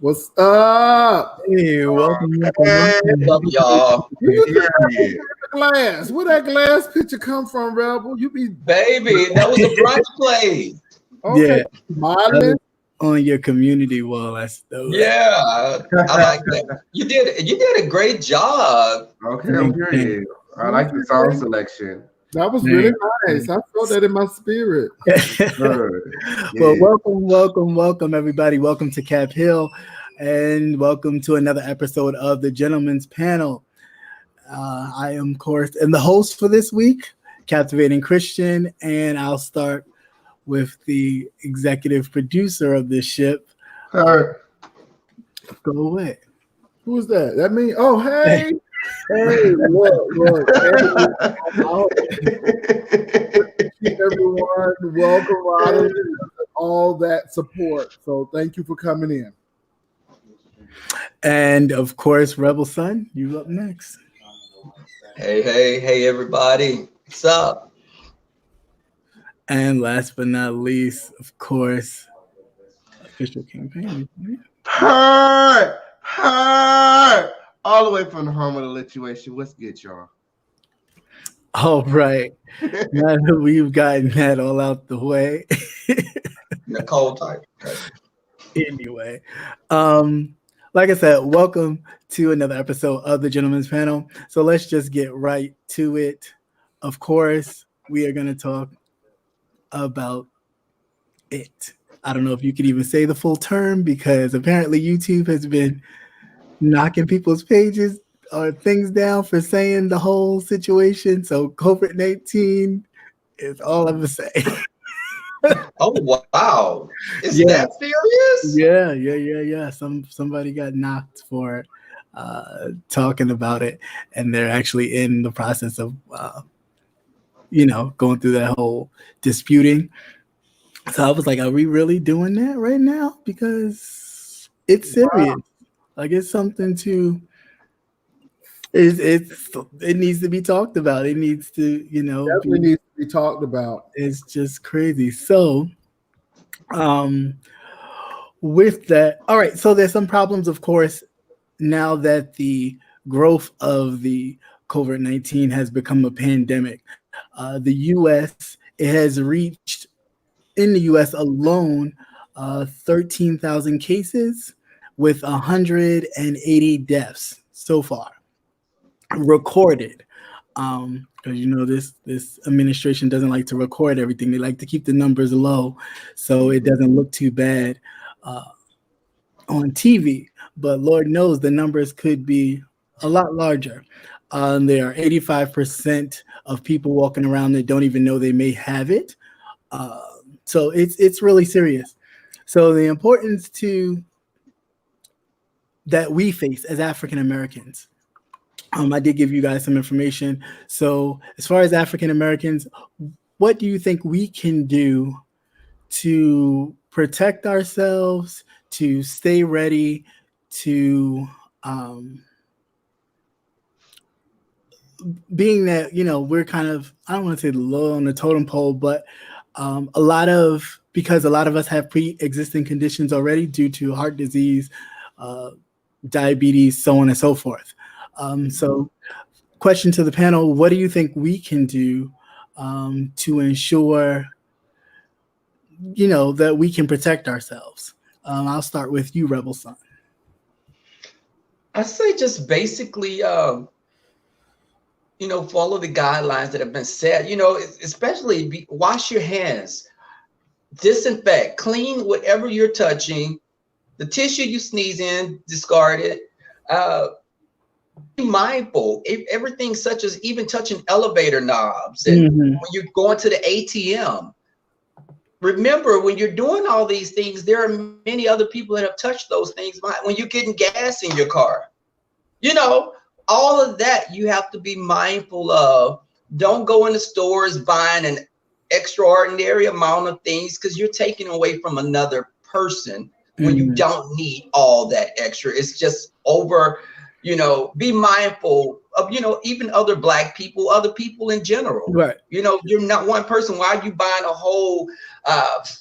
What's up? Hey, welcome. Love y'all. You just the glass. Where that glass picture come from, Rebel? You be Baby, that was a brunch plate. okay. Yeah. Modeling. On your community wall. Yeah, I like that. You did a great job. Okay, I'm period. I like the song selection. That was really nice. I felt that in my spirit. Well, welcome, everybody. Welcome to Cap Hill, and welcome to another episode of the Gentleman's Panel. I am, of course, the host for this week, Captivating Christian, and I'll start with the executive producer of this ship. Her. Go away. Who's that? That mean? Oh, hey. Hey, look. Hey, everyone, welcome, Robert, all that support. So thank you for coming in. And of course, Rebel Son, you up next. Hey, everybody. What's up? And last but not least, of course, official campaign. Her. All the way from the home of the lituation. What's good, y'all? All right. Now that we've gotten that all out the way. Nicole type. Anyway, like I said, welcome to another episode of the Gentleman's Panel. So let's just get right to it. Of course, we are going to talk about it. I don't know if you could even say the full term because apparently YouTube has been knocking people's pages or things down for saying the whole situation. So COVID-19 is all I'm gonna say. Oh wow. Is that serious? Yeah. Somebody got knocked for talking about it, and they're actually in the process of going through that whole disputing. So I was like, are we really doing that right now? Because it's serious. Wow. Like it's something to it needs to be talked about. It needs to, definitely needs to be talked about. It's just crazy. So with that, all right, so there's some problems, of course, now that the growth of the COVID-19 has become a pandemic. The US, it has reached in the US alone 13,000 cases with 180 deaths so far recorded. Because this administration doesn't like to record everything. They like to keep the numbers low so it doesn't look too bad on TV. But Lord knows the numbers could be a lot larger. There are 85% of people walking around that don't even know they may have it. So it's really serious. So the importance that we face as African Americans. I did give you guys some information. So as far as African Americans, what do you think we can do to protect ourselves, to stay ready, to being that, we're kind of, I don't want to say low on the totem pole, but because a lot of us have pre-existing conditions already due to heart disease, diabetes, so on and so forth. So question to the panel, what do you think we can do to ensure, that we can protect ourselves? I'll start with you, Rebel Son. I say just basically, follow the guidelines that have been set, especially wash your hands, disinfect, clean whatever you're touching, the tissue you sneeze in, discard it. Be mindful, everything such as even touching elevator knobs and when you're going to the ATM. Remember, when you're doing all these things, there are many other people that have touched those things. When you're getting gas in your car, all of that you have to be mindful of. Don't go in the stores buying an extraordinary amount of things because you're taking away from another person when you don't need all that extra. It's just over. Be mindful of, even other Black people, other people in general. Right. You're not one person. Why are you buying a whole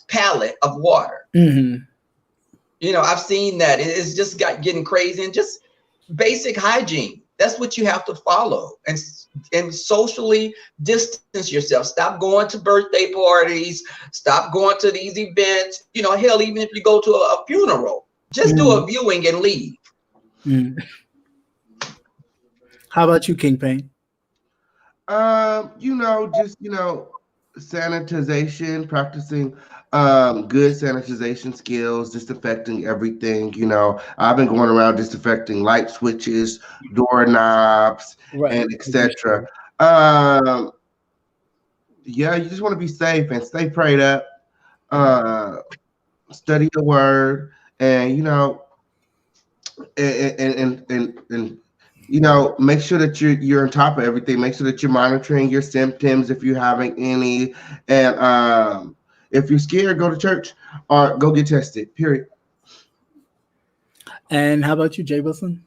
pallet of water? I've seen that. It's just getting crazy, and just basic hygiene. That's what you have to follow, and socially distance yourself. Stop going to birthday parties. Stop going to these events. Hell, even if you go to a funeral, just do a viewing and leave. How about you, King Payne? Sanitization, practicing good sanitization skills, disinfecting everything. I've been going around disinfecting light switches, doorknobs, and etc. Yeah, you just want to be safe and stay prayed up. Study the word, and make sure that you're on top of everything. Make sure that you're monitoring your symptoms if you're having any. And if you're scared, go to church or go get tested, period. And how about you, Jay Wilson?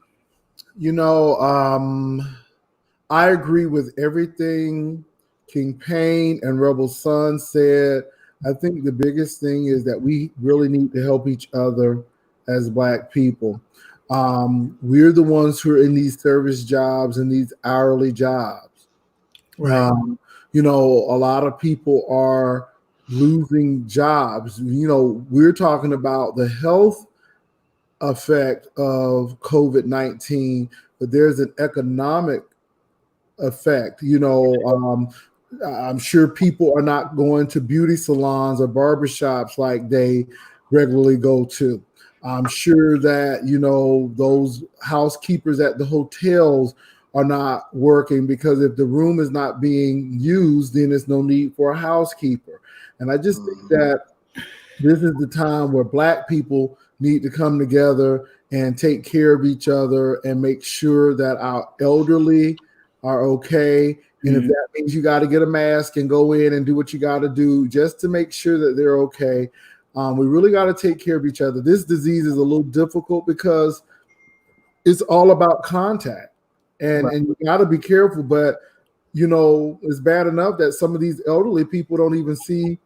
I agree with everything King Payne and Rebel Son said. I think the biggest thing is that we really need to help each other as Black people. We're the ones who are in these service jobs and these hourly jobs. Right. A lot of people are losing jobs. We're talking about the health effect of COVID-19, but there's an economic effect. I'm sure people are not going to beauty salons or barbershops like they regularly go to. I'm sure that, those housekeepers at the hotels are not working, because if the room is not being used, then there's no need for a housekeeper. And I just think that this is the time where Black people need to come together and take care of each other and make sure that our elderly are okay. And if that means you got to get a mask and go in and do what you got to do just to make sure that they're okay, we really got to take care of each other. This disease is a little difficult because it's all about contact, and you got to be careful. But it's bad enough that some of these elderly people don't even see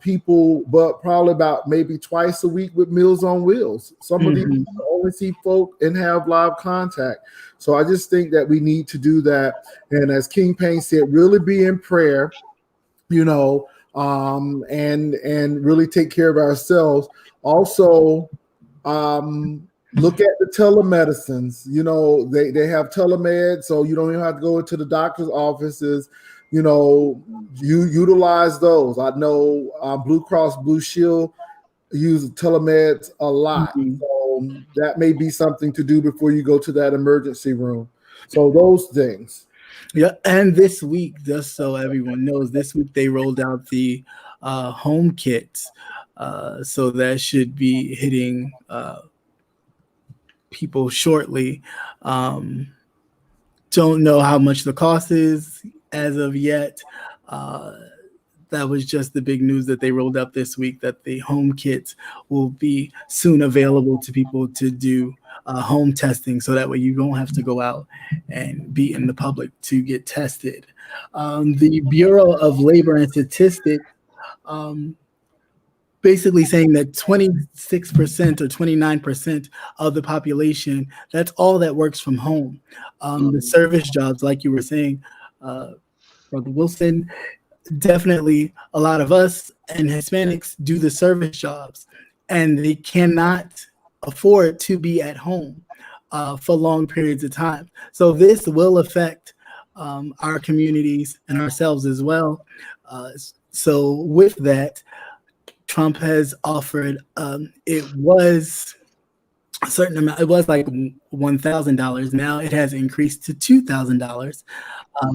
people, but probably about maybe twice a week with Meals on Wheels. Some of these people only see folk and have live contact. So I just think that we need to do that. And as King Payne said, really be in prayer, and really take care of ourselves. Also, look at the telemedicines. They have telemed, so you don't even have to go into the doctor's offices. You utilize those. I know Blue Cross Blue Shield use telemeds a lot. So that may be something to do before you go to that emergency room. So those things. Yeah, and this week, just so everyone knows, this week they rolled out the home kits. So that should be hitting people shortly. Don't know how much the cost is as of yet. That was just the big news that they rolled up this week, that the home kits will be soon available to people to do home testing, so that way you don't have to go out and be in the public to get tested. The Bureau of Labor and Statistics basically saying that 26% or 29% of the population, that's all that works from home. The service jobs, like you were saying, Brother Wilson, definitely a lot of us and Hispanics do the service jobs, and they cannot afford to be at home for long periods of time. So this will affect our communities and ourselves as well. So with that, Trump has offered, it was a certain amount, it was like $1,000. Now it has increased to $2,000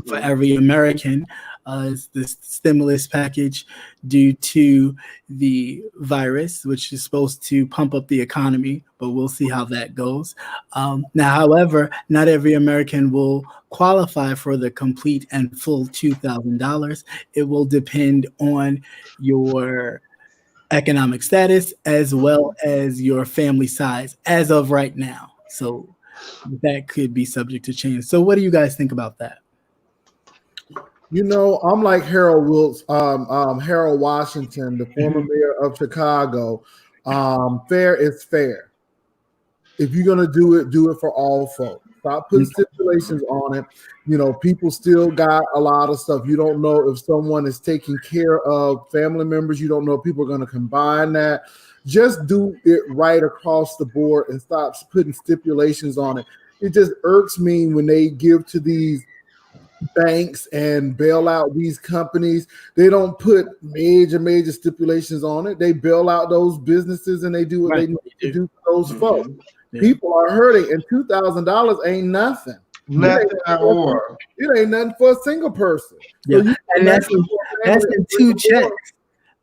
for every American. It's this stimulus package due to the virus, which is supposed to pump up the economy, but we'll see how that goes. Now, however, not every American will qualify for the complete and full $2,000. It will depend on your economic status as well as your family size as of right now. So that could be subject to change. So what do you guys think about that? I'm like Harold Washington, the former mayor of Chicago. Fair is fair. If you're gonna do it for all folks. Stop putting stipulations on it. You know, people still got a lot of stuff. You don't know if someone is taking care of family members. You don't know if people are going to combine that. Just do it right across the board and stop putting stipulations on it. It just irks me when they give to these banks and bail out these companies. They don't put major stipulations on it. They bail out those businesses and they do what they need to do for those folks. Yeah. People are hurting, and $2,000 ain't nothing. Nothing at all. It ain't nothing for a single person. Yeah, so and that's in 2 checks.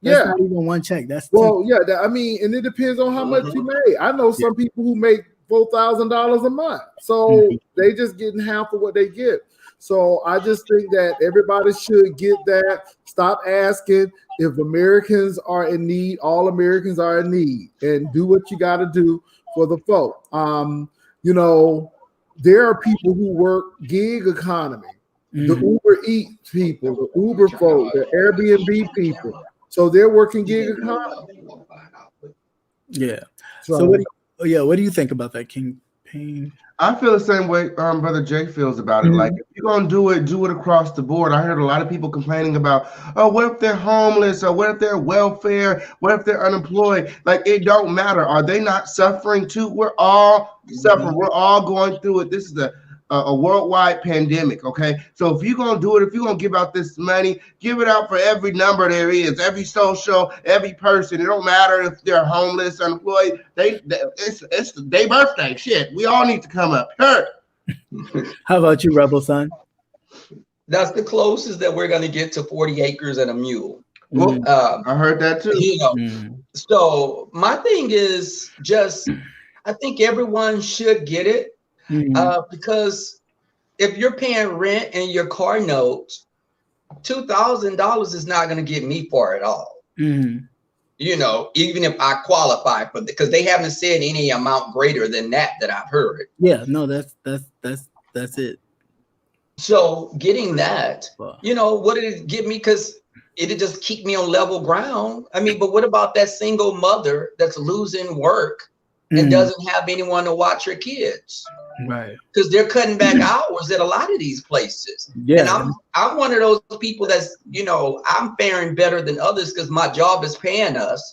That's not even 1 check. That's I mean, and it depends on how much you make. I know some people who make $4,000 a month, so they just getting half of what they get. So I just think that everybody should get that. Stop asking if Americans are in need. All Americans are in need, and do what you got to do for the folk. You know, there are people who work gig economy, the Uber Eats people, the Uber folk, the Airbnb people. So they're working gig economy. Yeah. So what do you think about that, King Payne? I feel the same way Brother Jay feels about it. Like, if you're going to do it across the board. I heard a lot of people complaining about, oh, what if they're homeless? Or what if they're welfare? What if they're unemployed? Like, it don't matter. Are they not suffering too? We're all suffering. We're all going through it. This is a worldwide pandemic, okay? So if you're going to do it, if you're going to give out this money, give it out for every number there is, every social, every person. It don't matter if they're homeless, unemployed. It's their birthday. Shit, we all need to come up. Hurt. How about you, Rebel Son? That's the closest that we're going to get to 40 acres and a mule. I heard that too. You know, so my thing is just, I think everyone should get it. Because if you're paying rent and your car note, $2,000 is not going to get me far at all. You know, even if I qualify for because they haven't said any amount greater than that I've heard. Yeah, no, that's it. So getting that, you know, what did it give me? Because it'd just keep me on level ground. I mean, but what about that single mother that's losing work and doesn't have anyone to watch her kids? Right. Because they're cutting back hours at a lot of these places. Yeah. And I'm one of those people that's, you know, I'm faring better than others because my job is paying us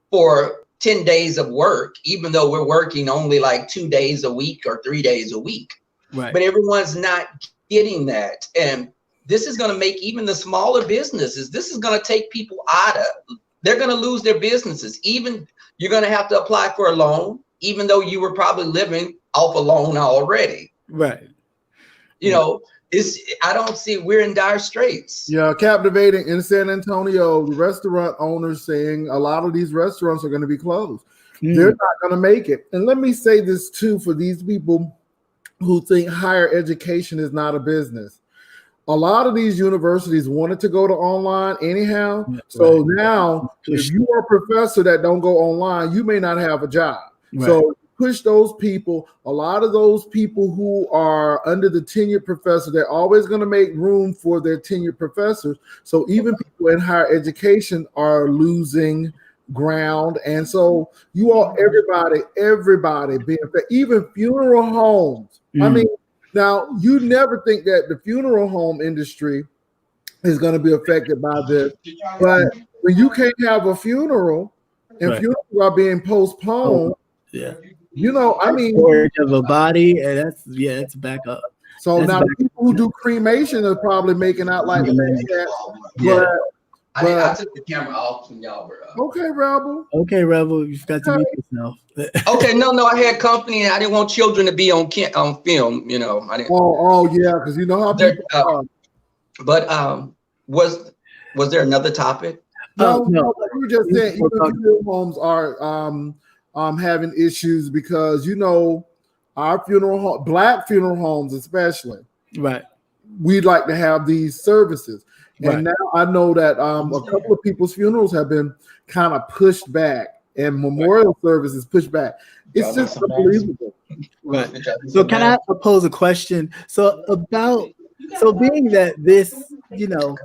for 10 days of work, even though we're working only like 2 days a week or 3 days a week. Right. But everyone's not getting that. And this is going to make even the smaller businesses, this is going to take people out of, they're going to lose their businesses. Even you're going to have to apply for a loan, even though you were probably living off a loan already. Right. You know, I don't see, we're in dire straits. Yeah, captivating in San Antonio, restaurant owners saying a lot of these restaurants are going to be closed. They're not going to make it. And let me say this too, for these people who think higher education is not a business. A lot of these universities wanted to go to online anyhow. So now, if you are a professor that don't go online, you may not have a job. Right. So push those people. A lot of those people who are under the tenured professor, they're always going to make room for their tenured professors. So even people in higher education are losing ground. And so you all, everybody being, even funeral homes. I mean, now, you never think that the funeral home industry is going to be affected by this, but when you can't have a funeral and funerals are being postponed, you know, I mean, storage of a body, and it's back up. So now the people who do cremation are probably making out like that. I took the camera off when y'all were okay, Rebel. Okay, Rebel, you've got to meet yourself. Okay, no, I had company, and I didn't want children to be on film. You know, I didn't. Oh, yeah, because you know how people are. But was there another topic? No. You just said even funeral homes are having issues because you know our Black funeral homes especially. Right. We'd like to have these services. And now I know that a couple of people's funerals have been kind of pushed back and memorial services pushed back. It's just unbelievable. Right. So can I pose a question? So being that this, you know,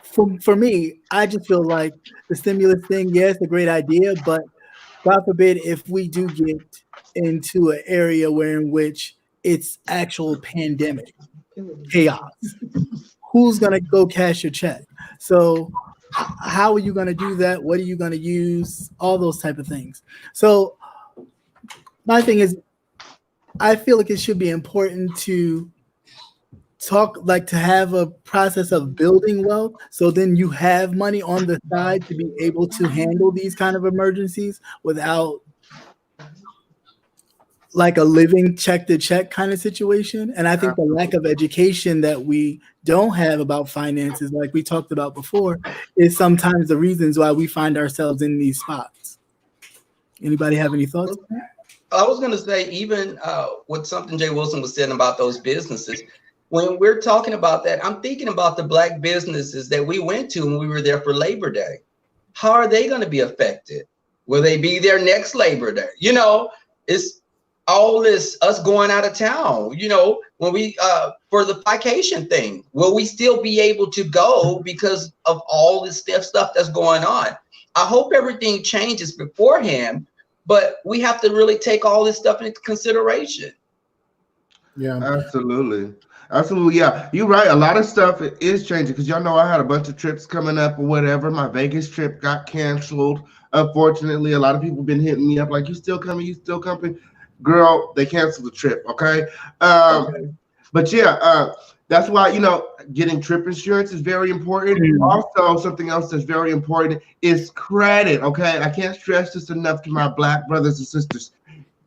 for me, I just feel like the stimulus thing, it's a great idea, but God forbid, if we do get into an area in which it's actual pandemic chaos, who's going to go cash your check? So how are you going to do that? What are you going to use? All those type of things. So my thing is, I feel like it should be important to to have a process of building wealth, so then you have money on the side to be able to handle these kind of emergencies without like a living check to check kind of situation. And I think the lack of education that we don't have about finances, like we talked about before, is sometimes the reasons why we find ourselves in these spots. Anybody have any thoughts on that? I was going to say, even what something Jay Wilson was saying about those businesses. When we're talking about that, I'm thinking about the Black businesses that we went to when we were there for Labor Day. How are they going to be affected? Will they be there next Labor Day? You know, it's all this us going out of town, you know, when we for the vacation thing. Will we still be able to go because of all this stuff that's going on? I hope everything changes beforehand, but we have to really take all this stuff into consideration. Yeah, absolutely. Absolutely. Yeah, you're right. A lot of stuff is changing because y'all know I had a bunch of trips coming up or whatever. My Vegas trip got canceled. Unfortunately, a lot of people been hitting me up like, you still coming? You still coming? Girl, they canceled the trip. Okay. But yeah, that's why, you know, getting trip insurance is very important. Also, something else that's very important is credit. Okay. I can't stress this enough to my Black brothers and sisters.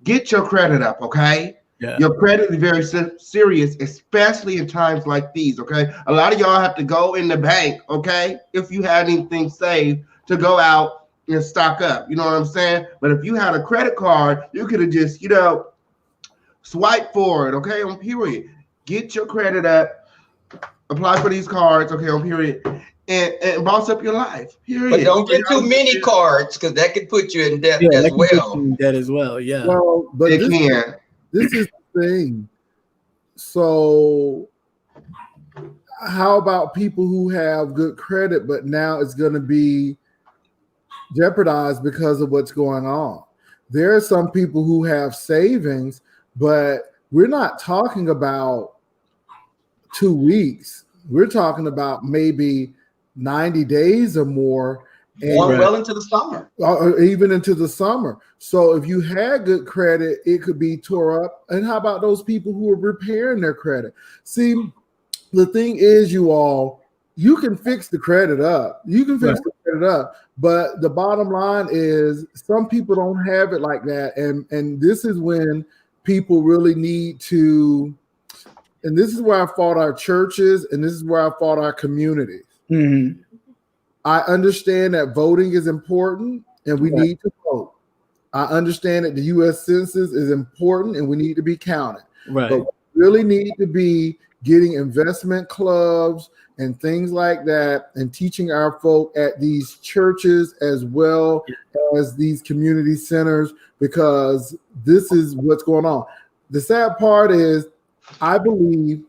Get your credit up. Okay. Yeah. Your credit is very serious, especially in times like these, okay? A lot of y'all have to go in the bank, okay, if you had anything saved, to go out and stock up, you know what I'm saying? But if you had a credit card, you could have just, you know, swipe for it, okay, on period. Get your credit up, apply for these cards, okay, on period, and boss up your life, period. But don't get too many cards, because that could put you in debt as well. Put you in debt as well, yeah. Well, but it can. This is the thing. So how about people who have good credit, but now it's going to be jeopardized because of what's going on? There are some people who have savings, but we're not talking about 2 weeks. We're talking about maybe 90 days or more. And well into the summer. Or even into the summer. So if you had good credit, it could be tore up. And how about those people who are repairing their credit? See, the thing is, you can fix the credit up. You can fix the credit up. But the bottom line is some people don't have it like that. And this is when people really need to, and this is where I fought our churches, and this is where I fought our communities. Mm-hmm. I understand that voting is important and we need to vote. I understand that the U.S. Census is important and we need to be counted. Right. But we really need to be getting investment clubs and things like that and teaching our folk at these churches as well as these community centers, because this is what's going on. The sad part is I believe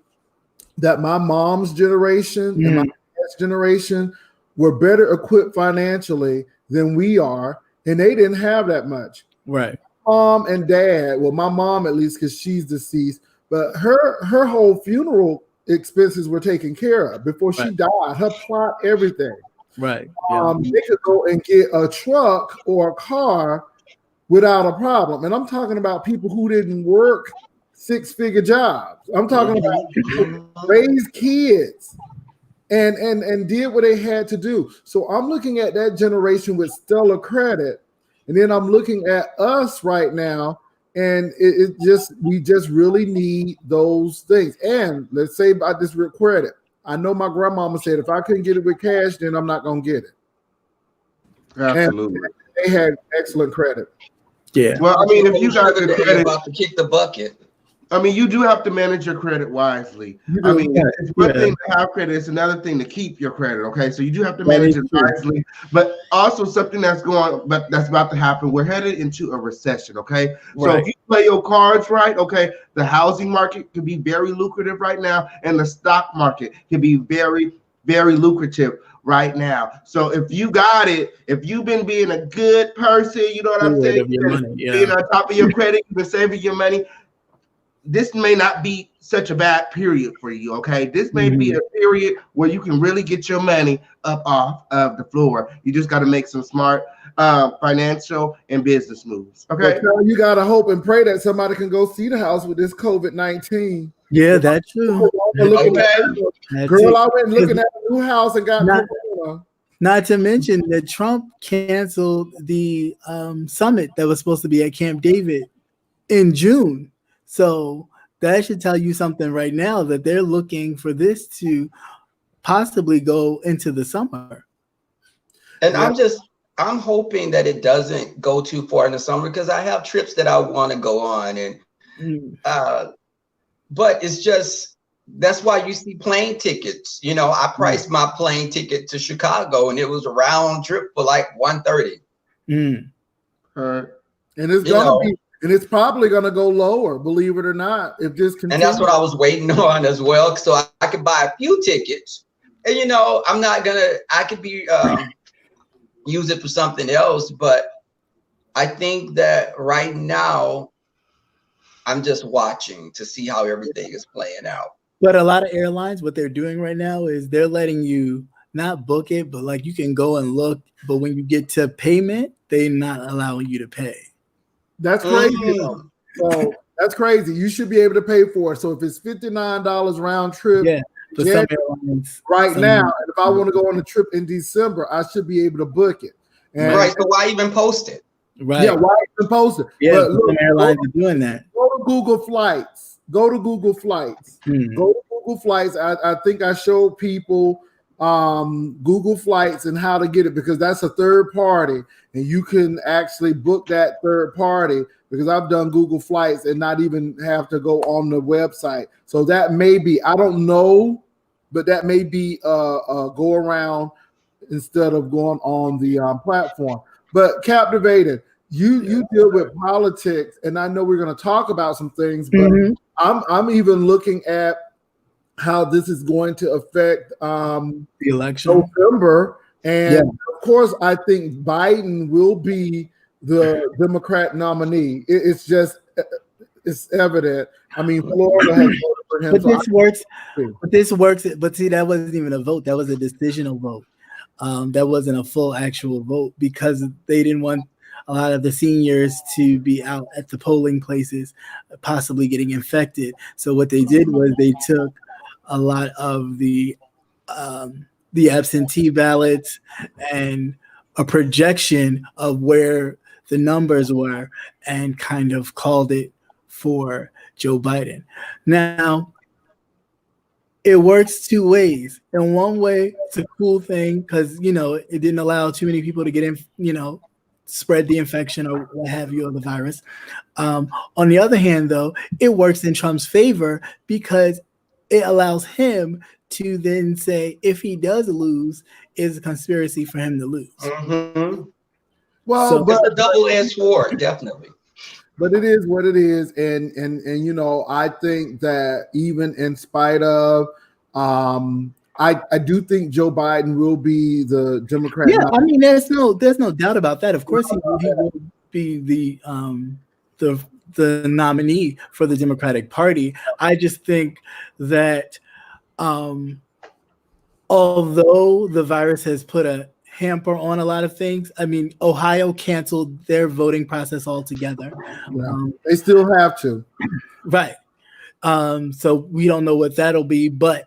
that my mom's generation and my dad's generation were better equipped financially than we are, and they didn't have that much. Right. Mom and dad, well, my mom at least, because she's deceased, but her whole funeral expenses were taken care of before she died. Her plot, everything. Right. They could go and get a truck or a car without a problem. And I'm talking about people who didn't work 6-figure jobs. I'm talking about people who raised kids and did what they had to do. So I'm looking at that generation with stellar credit, and then I'm looking at us right now, and we just really need those things. And let's say about this with credit. I know my grandmama said if I couldn't get it with cash, then I'm not gonna get it. Absolutely. And they had excellent credit. Yeah. Well, I mean, if you got the credit, about to kick the bucket. I mean, you do have to manage your credit wisely. I mean, it's one thing to have credit, it's another thing to keep your credit, okay? So you do have to manage it wisely. But also something that's about to happen, we're headed into a recession, okay? So if you play your cards right, okay, the housing market could be very lucrative right now, and the stock market can be very, very lucrative. right now. So if you got it, if you've been being a good person, you know what I'm saying? Of your money, yeah. Being on top of your credit, you've been saving your money. This may not be such a bad period for you, okay? This may be a period where you can really get your money up off of the floor. You just got to make some smart financial and business moves, okay? But you got to hope and pray that somebody can go see the house with this COVID-19. Yeah, that's true. Girl, I went looking at a new house and got corona. Not to mention that Trump canceled the summit that was supposed to be at Camp David in June. So that should tell you something right now, that they're looking for this to possibly go into the summer. And I'm hoping that it doesn't go too far in the summer, because I have trips that I want to go on, and but it's just, that's why you see plane tickets. You know, I priced my plane ticket to Chicago, and it was a round trip for like $130. And it's gonna be. And it's probably going to go lower, believe it or not, if this continues. And that's what I was waiting on as well, so I could buy a few tickets. And, you know, I'm not going to, I could be, use it for something else. But I think that right now, I'm just watching to see how everything is playing out. But a lot of airlines, what they're doing right now is they're letting you not book it, but like you can go and look. But when you get to payment, they're not allowing you to pay. That's crazy. So that's crazy. You should be able to pay for it. So if it's $59 round trip, for some airlines, now, and if I want to go on a trip in December, I should be able to book it. And so why even post it? Why even post it? Yeah, but look, some airlines are doing that. Go to Google Flights. Go to Google Flights. I think I showed people Google Flights and how to get it, because that's a third party, and you can actually book that third party, because I've done Google Flights and not even have to go on the website. So that may be, I don't know, but that may be go around instead of going on the platform. But Captivated, you deal with politics, and I know we're going to talk about some things, but I'm even looking at how this is going to affect the election November. And of course, I think Biden will be the Democrat nominee. It's evident. I mean, Florida has voted for him. But this works. But see, that wasn't even a vote. That was a decisional vote. That wasn't a full actual vote, because they didn't want a lot of the seniors to be out at the polling places, possibly getting infected. So what they did was they took a lot of the absentee ballots and a projection of where the numbers were and kind of called it for Joe Biden. Now, it works two ways. In one way, it's a cool thing because, you know, it didn't allow too many people to get in, you know, spread the infection or what have you, of the virus. On the other hand, though, it works in Trump's favor because it allows him to then say, if he does lose, it's a conspiracy for him to lose. Mm-hmm. Well, so it's a double-edged sword, definitely. But it is what it is, and you know, I think that even in spite of, I do think Joe Biden will be the Democrat. Yeah, I mean, there's no doubt about that. Of course, he will be the nominee for the Democratic Party. I just think that although the virus has put a hamper on a lot of things, I mean, Ohio canceled their voting process altogether. Yeah, they still have to. Right. So we don't know what that'll be, but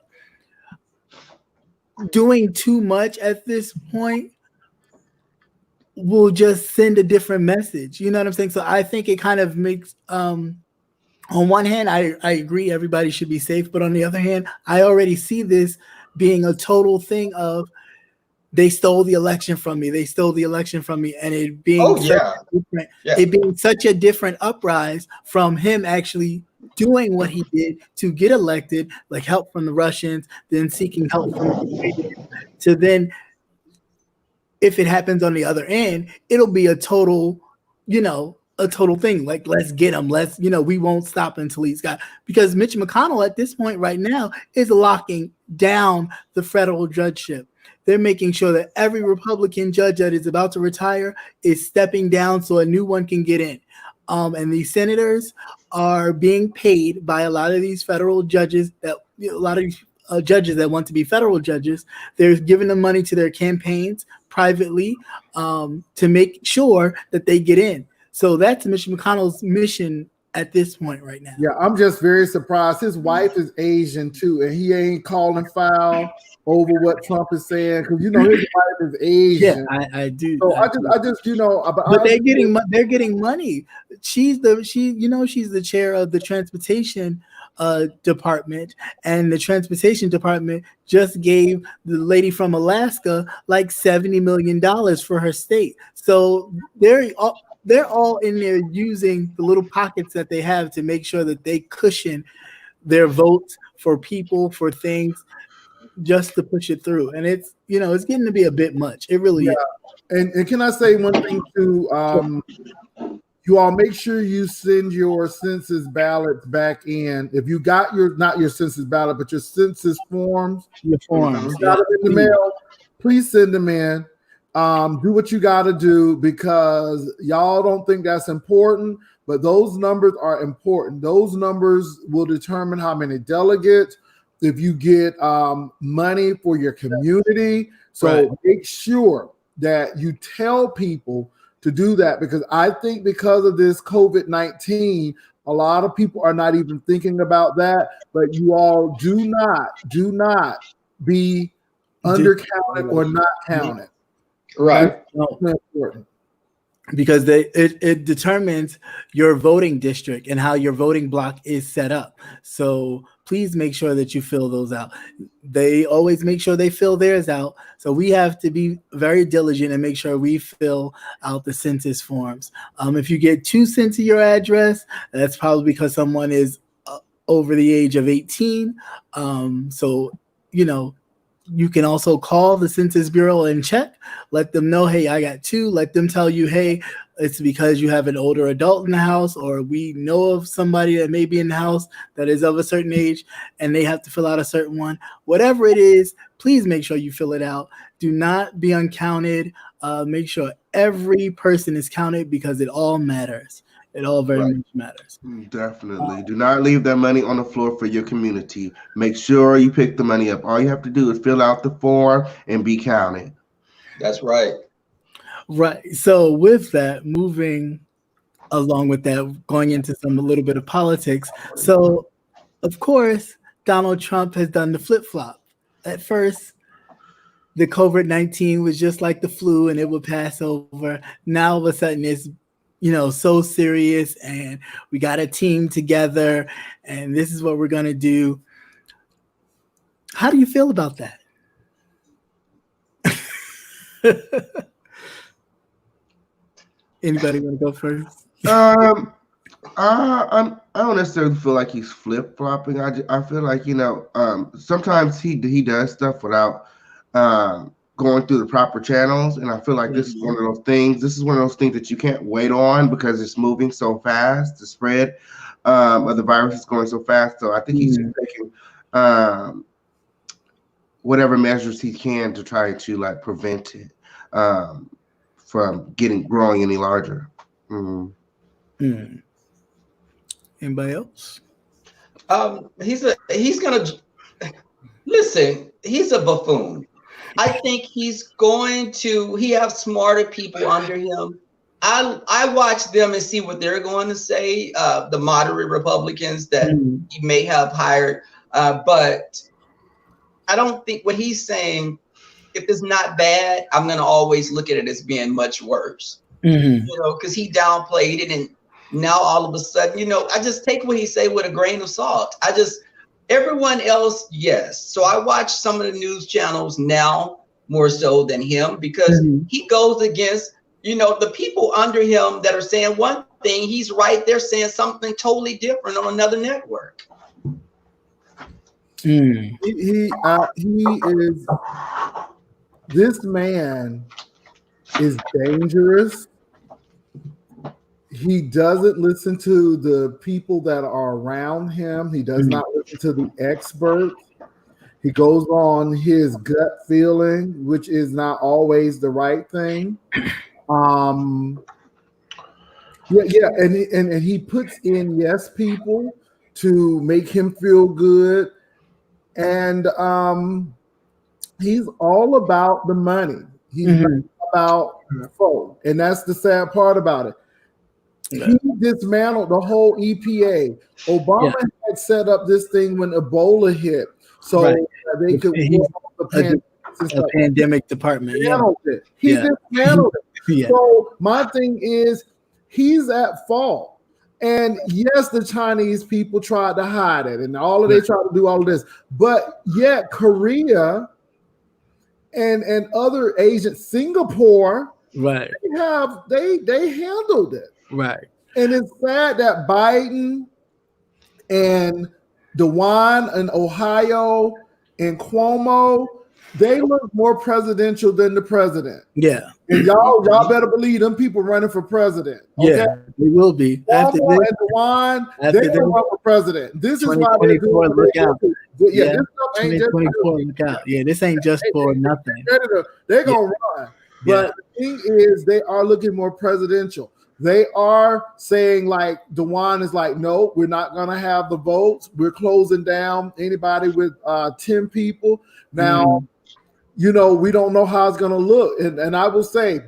doing too much at this point will just send a different message. You know what I'm saying? So I think it kind of makes, on one hand, I agree everybody should be safe, but on the other hand, I already see this being a total thing of they stole the election from me. They stole the election from me. And it being, it being such a different uprise from him actually doing what he did to get elected, like help from the Russians, then seeking help from the Ukrainians, to then, if it happens on the other end, it'll be a total, you know, a total thing. Like, let's get him. Let's, you know, we won't stop until he's got, because Mitch McConnell at this point right now is locking down the federal judgeship. they're making sure that every Republican judge that is about to retire is stepping down so a new one can get in. And these senators are being paid by a lot of these federal judges judges that want to be federal judges. They're giving them money to their campaigns privately to make sure that they get in. So that's Mitch McConnell's mission at this point right now. Yeah, I'm just very surprised. His wife is Asian too, and he ain't calling foul over what Trump is saying, because his wife is Asian. Yeah, I do. So I just but they're getting money. She's the chair of the transportation department, and the transportation department just gave the lady from Alaska like $70 million for her state. So they're all in there using the little pockets that they have to make sure that they cushion their votes for people, for things, just to push it through. And it's getting to be a bit much. It really is. And can I say one thing too? You all make sure you send your census ballots back in. If you got not your census ballot, but your census forms, you got them in the mail, please send them in. Do what you got to do, because y'all don't think that's important, but those numbers are important. Those numbers will determine how many delegates, if you get money for your community. So make sure that you tell people to do that, because I think because of this COVID-19, a lot of people are not even thinking about that. But you all do not be undercounted or not counted. Right. That's important. Because it determines your voting district and how your voting block is set up. So please make sure that you fill those out. They always make sure they fill theirs out. So we have to be very diligent and make sure we fill out the census forms. If you get 2 sent to your address, that's probably because someone is over the age of 18. You can also call the Census Bureau and check. Let them know, hey, I got 2. Let them tell you, hey, it's because you have an older adult in the house, or we know of somebody that may be in the house that is of a certain age and they have to fill out a certain one. Whatever it is, please make sure you fill it out. Do not be uncounted. Make sure every person is counted, because it all matters. It all very much matters. Definitely. Do not leave that money on the floor for your community. Make sure you pick the money up. All you have to do is fill out the form and be counted. That's right. Right. So with that, moving along with that, going into a little bit of politics. So, of course, Donald Trump has done the flip-flop. At first, the COVID-19 was just like the flu and it would pass over. Now, all of a sudden, it's so serious, and we got a team together, and this is what we're going to do. How do you feel about that? Anybody want to go first? I don't necessarily feel like he's flip-flopping. I feel like, sometimes he does stuff without going through the proper channels, and I feel like this is one of those things. This is one of those things that you can't wait on, because it's moving so fast. The spread of the virus is going so fast. So I think he's just taking whatever measures he can to try to prevent it from growing any larger. Anybody else? He's a buffoon. I think he have smarter people under him. I watch them and see what they're going to say, the moderate Republicans that he may have hired. But I don't think what he's saying, if it's not bad, I'm going to always look at it as being much worse. Because he downplayed it, and now all of a sudden, I just take what he say with a grain of salt. Everyone else, yes. So I watch some of the news channels now more so than him, because he goes against, the people under him that are saying one thing, he's right there saying something totally different on another network. He is, this man is dangerous. He doesn't listen to the people that are around him. He does not listen to the experts. He goes on his gut feeling, which is not always the right thing. And he puts in yes people to make him feel good, and he's all about the money. He's not about folk, and that's the sad part about it. He dismantled the whole EPA. Obama had set up this thing when Ebola hit, so they could work on the pandemic department. He dismantled it. So my thing is, he's at fault. And yes, the Chinese people tried to hide it, and they tried to do all of this, but yet Korea and other Asian, Singapore, they handled it. Right. And it's sad that Biden and DeWine and Ohio and Cuomo, they look more presidential than the president. Yeah. And y'all better believe them people running for president. Okay? Yeah, they will be. After this, and DeWine, they're going to run for president. This is why they're doing it. Yeah, this stuff ain't just look out. Yeah, this ain't just for nothing. They're going to run. But the thing is, they are looking more presidential. They are saying, like, DeWine is like, no, we're not going to have the votes. We're closing down anybody with 10 people. Now, we don't know how it's going to look. And I will say,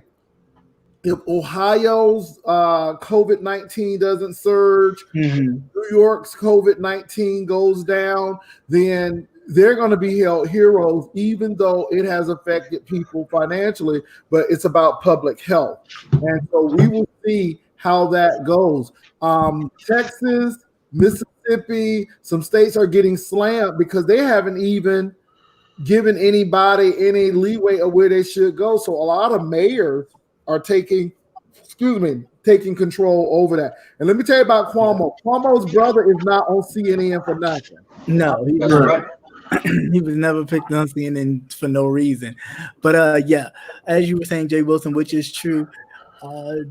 if Ohio's COVID-19 doesn't surge, New York's COVID-19 goes down, then they're going to be held heroes, even though it has affected people financially, but it's about public health. And so we will see how that goes. Texas, Mississippi, some states are getting slammed because they haven't even given anybody any leeway of where they should go. So a lot of mayors are taking control over that. And let me tell you about Cuomo. Cuomo's brother is not on CNN for nothing. No, he's not. He was never picked on CNN for no reason. But as you were saying, Jay Wilson, which is true,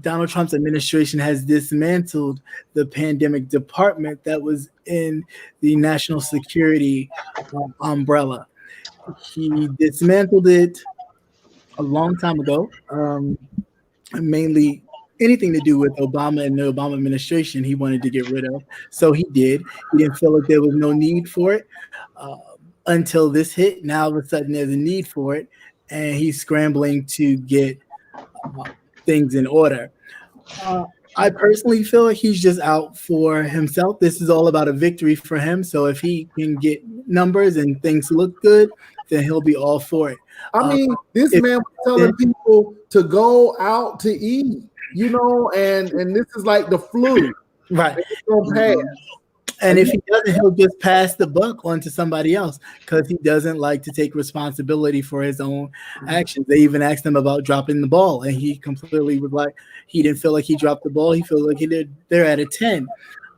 Donald Trump's administration has dismantled the pandemic department that was in the national security umbrella. He dismantled it a long time ago, mainly anything to do with Obama and the Obama administration he wanted to get rid of. So he did. He didn't feel like there was no need for it until this hit. Now all of a sudden there's a need for it, and he's scrambling to get things in order. I personally feel like he's just out for himself. This is all about a victory for him. So if he can get numbers and things look good, then he'll be all for it. I mean, this man was telling people to go out to eat, and this is like the flu. Right. It's gonna pass. And if he doesn't, he'll just pass the buck on to somebody else because he doesn't like to take responsibility for his own actions. They even asked him about dropping the ball, and he completely was like, he didn't feel like he dropped the ball. He feels like he did. They're at a 10.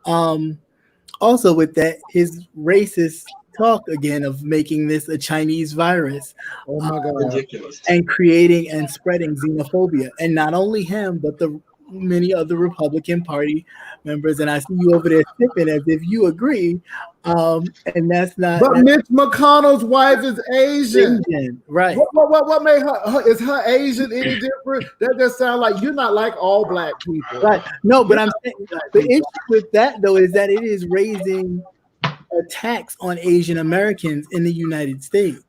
Also with that, his racist talk again of making this a Chinese virus. Oh my God. Ridiculous. And creating and spreading xenophobia. And not only him, but the many other Republican Party members, and I see you over there sipping as if you agree, and that's not. But Mitch McConnell's wife is Asian, right? What made her? Is her Asian any different? That just sounds like you're not like all black people, right? No, but I'm saying the issue with that though is that it is raising attacks on Asian Americans in the United States,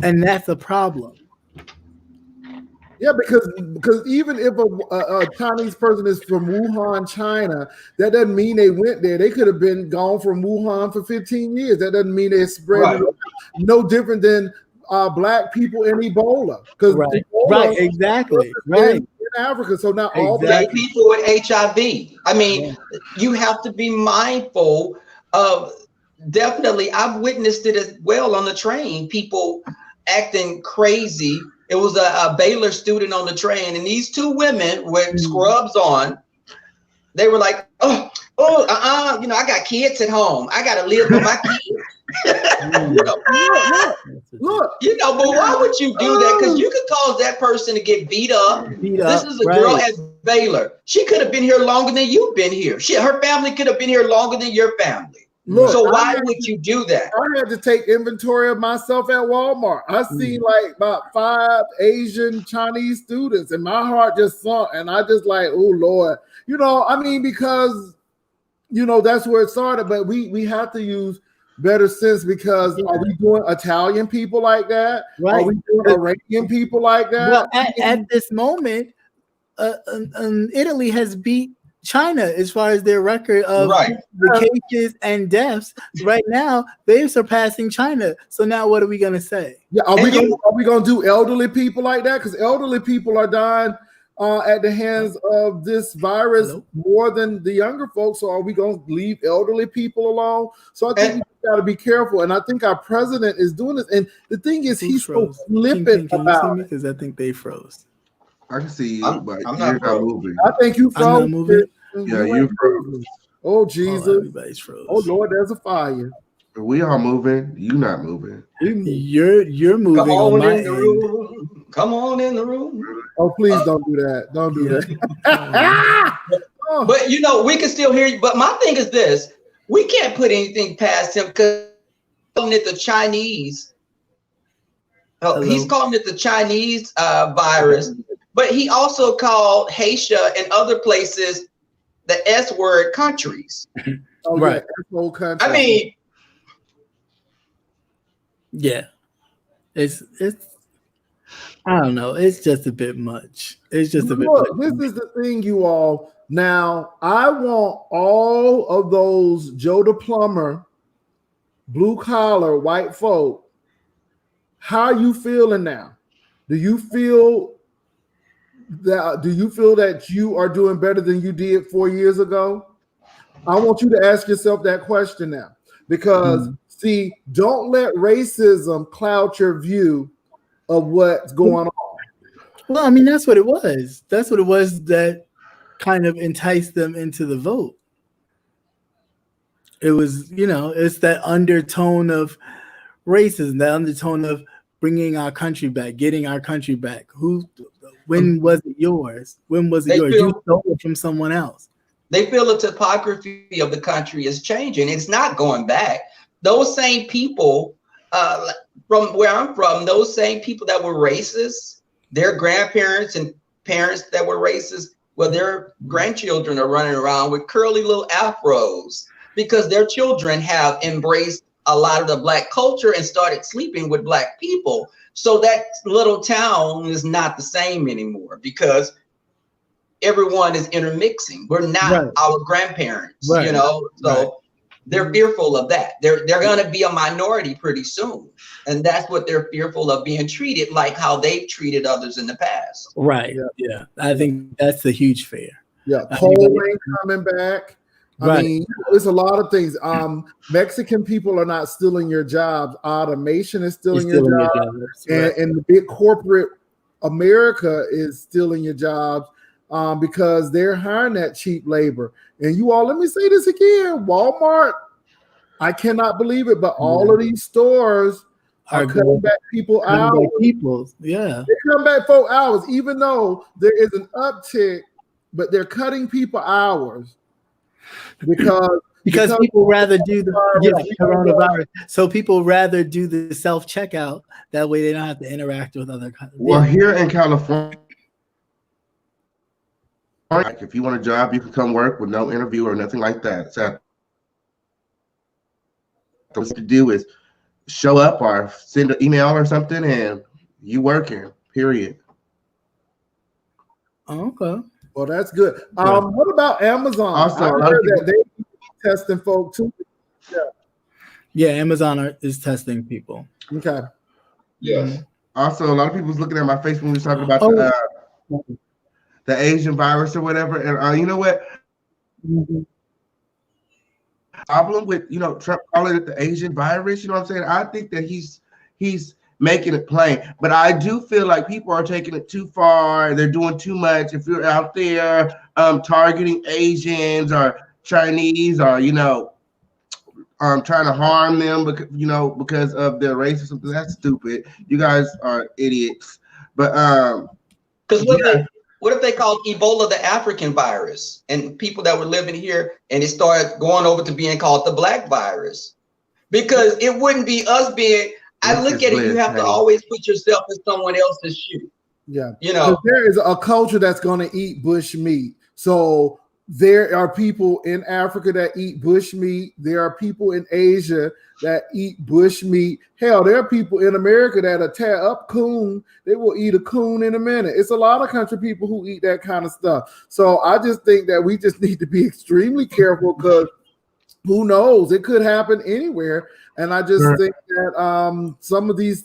and that's a problem. Yeah, because even if a Chinese person is from Wuhan, China, that doesn't mean they went there. They could have been gone from Wuhan for 15 years. That doesn't mean they spread it. No different than black people in Ebola. Ebola exactly. In Africa. So now all black people with HIV. I mean, you have to be mindful of, definitely, I've witnessed it as well on the train, people acting crazy. It was a Baylor student on the train, and these two women with scrubs on, they were like, I got kids at home. I got to live with my kids. But why would you do that? Because you could cause that person to get beat up. This is a girl at Baylor. She could have been here longer than you've been here. Her family could have been here longer than your family. Look, So why would you do that? I had to take inventory of myself at Walmart. I seen like about 5 Asian Chinese students, and my heart just sunk. And I just like, oh Lord, I mean, because that's where it started. But we have to use better sense, because are we doing Italian people like that? Right. Are we doing Arabian people like that? Well, at this moment, Italy has beat China as far as their record of the cases and deaths. Right now, they're surpassing China. So now, what are we gonna say? Yeah, are we gonna do elderly people like that? Because elderly people are dying at the hands of this virus more than the younger folks. So are we gonna leave elderly people alone? So I think we got to be careful. And I think our president is doing this. And the thing is, he's so flippant about it. Because I think they froze. I can see you, but I'm you're not not moving. I think you froze. I'm not moving. Yeah, you froze. Oh Jesus! Everybody's froze. Oh Lord, there's a fire. We are moving. You not moving. You're moving. Come on my in the room. Come on in the room. Oh, please don't do that. Don't do that. But we can still hear you. But my thing is this: we can't put anything past him, because calling it the Chinese. He's calling it the Chinese virus. But he also called Haitian and other places the S word countries. Right. Whole country. I mean, yeah, it's. I don't know. It's just a bit much. It's just a bit much. This is the thing, you all. Now, I want all of those Joe the Plumber, blue collar, white folk. How are you feeling now? Do you feel that you are doing better than you did 4 years ago? I want you to ask yourself that question now, because see, don't let racism cloud your view of what's going on. Well, I mean, that's what it was. That's what it was that kind of enticed them into the vote. It was, it's that undertone of racism, that undertone of bringing our country back, getting our country back. When was it yours? When was it yours? You stole it from someone else. They feel the topography of the country is changing. It's not going back. Those same people, from where I'm from, those same people that were racist, their grandparents and parents that were racist, well, their grandchildren are running around with curly little afros because their children have embraced a lot of the Black culture and started sleeping with Black people. So that little town is not the same anymore because everyone is intermixing. We're not our grandparents, so they're fearful of that. They're going to be a minority pretty soon. And that's what they're fearful of, being treated like how they've treated others in the past. Right. Yeah. I think that's a huge fear. Yeah. Coal ain't coming back. I mean, there's a lot of things. Mexican people are not stealing your jobs. Automation is stealing your jobs. And the big corporate America is stealing your jobs because they're hiring that cheap labor. And you all, let me say this again. Walmart, I cannot believe it, but all of these stores are cutting back people hours. They come back 4 hours, even though there is an uptick, but they're cutting people hours. Because people rather do the coronavirus. So people rather do the self-checkout. That way they don't have to interact with other kinds. Well, here in California, like if you want a job, you can come work with no interview or nothing like that. So what you do is show up or send an email or something, and you working. Period. Okay. Well, that's good. What about Amazon? Also, I heard that they testing folk too. Yeah, Amazon is testing people. Okay. Yeah. Also, a lot of people was looking at my Facebook when we was talking about the Asian virus or whatever. And you know what? Problem with Trump calling it the Asian virus. You know what I'm saying? I think that he's making it plain, but I do feel like people are taking it too far. They're doing too much. If you're out there targeting Asians or Chinese or trying to harm them because of their race or something, that's stupid. You guys are idiots. But What if they called Ebola the African virus, and people that were living here, and it started going over to being called the black virus? Because it wouldn't be us being. I look at it. You have to always put yourself in someone else's shoe. Yeah, you know, there is a culture that's going to eat bush meat. So there are people in Africa that eat bush meat. There are people in Asia that eat bush meat. Hell, there are people in America that tear up coon. They will eat a coon in a minute. It's a lot of country people who eat that kind of stuff. So I just think that we just need to be extremely careful, because who knows? It could happen anywhere. And I just think that some of these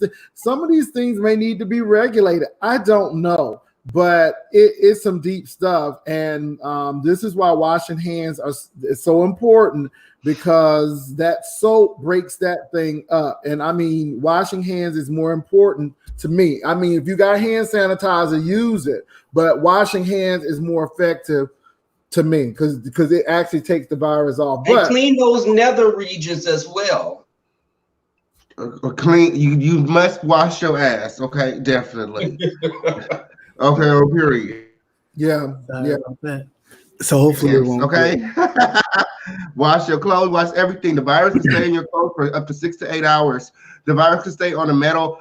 things may need to be regulated. I don't know, but it's some deep stuff. And this is why washing hands is so important, because that soap breaks that thing up. And I mean, washing hands is more important to me. I mean, if you got hand sanitizer, use it, but washing hands is more effective to me, because it actually takes the virus off. And clean those nether regions as well. Clean. You must wash your ass. Okay, definitely. Okay, period. Yeah. So hopefully it won't. Okay. Wash your clothes. Wash everything. The virus can stay in your clothes for up to 6 to 8 hours. The virus can stay on a metal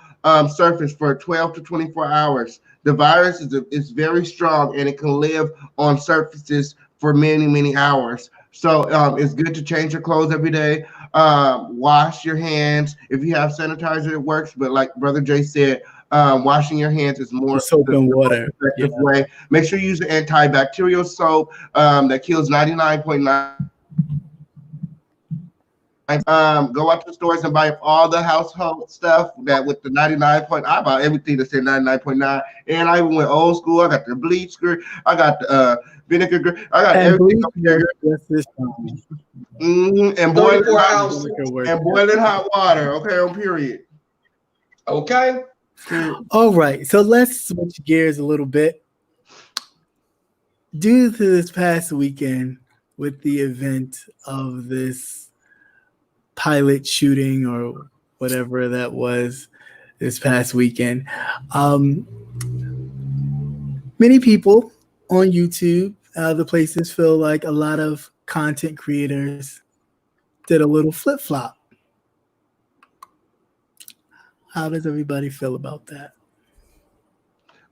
surface for 12 to 24 hours. The virus is very strong, and it can live on surfaces for many, many hours. So it's good to change your clothes every day. Wash your hands. If you have sanitizer, it works. But like Brother Jay said, washing your hands is more soap and water effective way. Make sure you use an antibacterial soap that kills 99.9. Go out to the stores and buy all the household stuff that with the 99. I bought everything that said 99.9, and I even went old school. I got the bleach grit. I got the vinegar grit. I got everything up here. And boiling hot water. Okay, on period. Okay. All right. So let's switch gears a little bit. Due to this past weekend with the event of this pilot shooting or whatever that was this past weekend, many people on YouTube, the places, feel like a lot of content creators did a little flip-flop. How does everybody feel about that?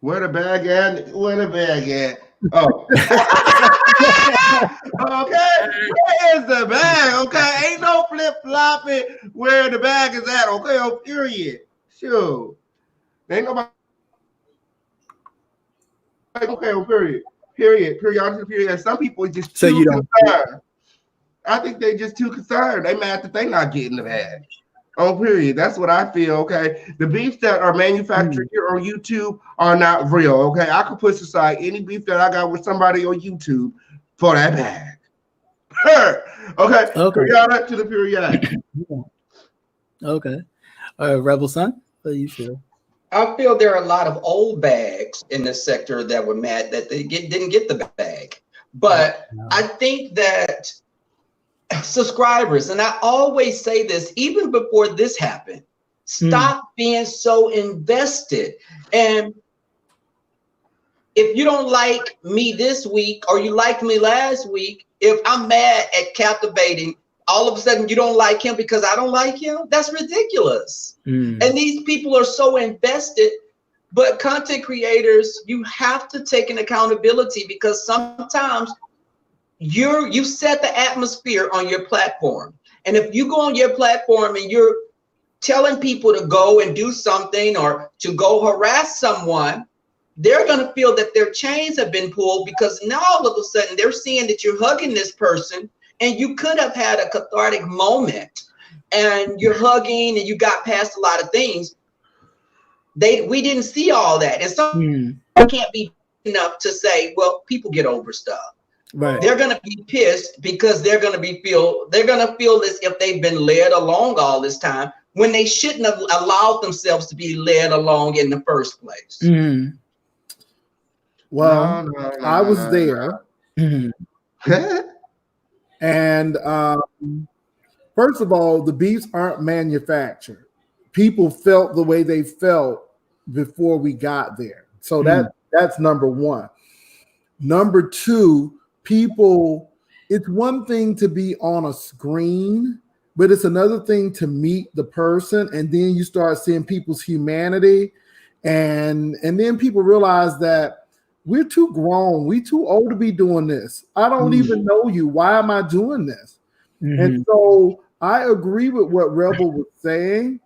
Where the bag at? Where the bag at? Oh. Okay. Where is the bag? Okay. Ain't no flip-flopping where the bag is at. Okay. Oh, period. Sure. Ain't nobody. Okay. Oh, period. Period. Some people are just too concerned. I think they just too concerned. They mad that they not getting the bag. Oh, period. That's what I feel. Okay. The beefs that are manufactured here on YouTube are not real. Okay. I could push aside any beef that I got with somebody on YouTube for that bag. Okay. Period to the period. Okay. Rebel Son, what do you feel? I feel there are a lot of old bags in this sector that were mad that they didn't get the bag. But I think that subscribers, and I always say this even before this happened, stop being so invested. And if you don't like me this week, or you liked me last week, if I'm mad at Captivating, all of a sudden you don't like him because I don't like him, that's ridiculous. And these people are so invested. But content creators, you have to take an accountability, because sometimes you set the atmosphere on your platform. And if you go on your platform and you're telling people to go and do something or to go harass someone, they're going to feel that their chains have been pulled, because now all of a sudden they're seeing that you're hugging this person, and you could have had a cathartic moment and you're hugging and you got past a lot of things. We didn't see all that. And some can't be enough to say, well, people get over stuff. Right. They're going to be pissed because they're going to feel as if they've been led along all this time, when they shouldn't have allowed themselves to be led along in the first place. Well, I was there. And first of all, the beefs aren't manufactured. People felt the way they felt before we got there. So that's number one. Number two, people, it's one thing to be on a screen, but it's another thing to meet the person, and then you start seeing people's humanity, and then people realize that we're too grown, we too old to be doing this. I don't even know you. Why am I doing this? And so I agree with what Rebel was saying,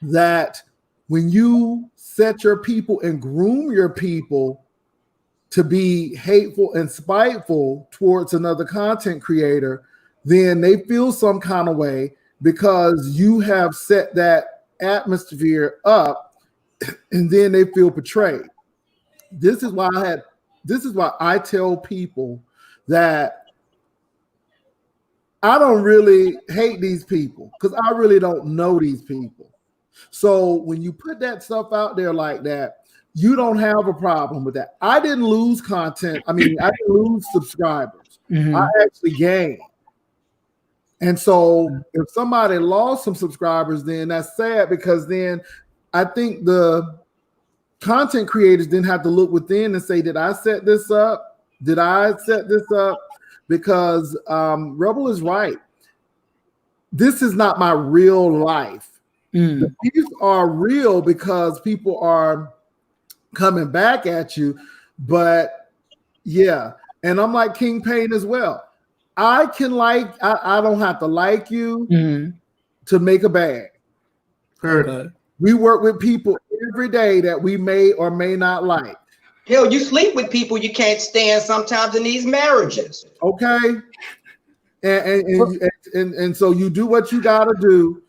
that when you set your people and groom your people to be hateful and spiteful towards another content creator, then they feel some kind of way because you have set that atmosphere up, and then they feel betrayed. This is why I tell people that I don't really hate these people because I really don't know these people. So when you put that stuff out there like that, you don't have a problem with that. I didn't lose content. I mean, I didn't lose subscribers. I actually gained. And so if somebody lost some subscribers, then that's sad, because then I think the content creators didn't have to look within and say, did I set this up? Did I set this up? Because Rebel is right. This is not my real life. These are real because people are coming back at you. But yeah, and I'm like King Payne as well. I don't have to like you to make a bag. Okay. We work with people every day that we may or may not like. Hell, you sleep with people you can't stand sometimes in these marriages. Okay. And so you do what you got to do.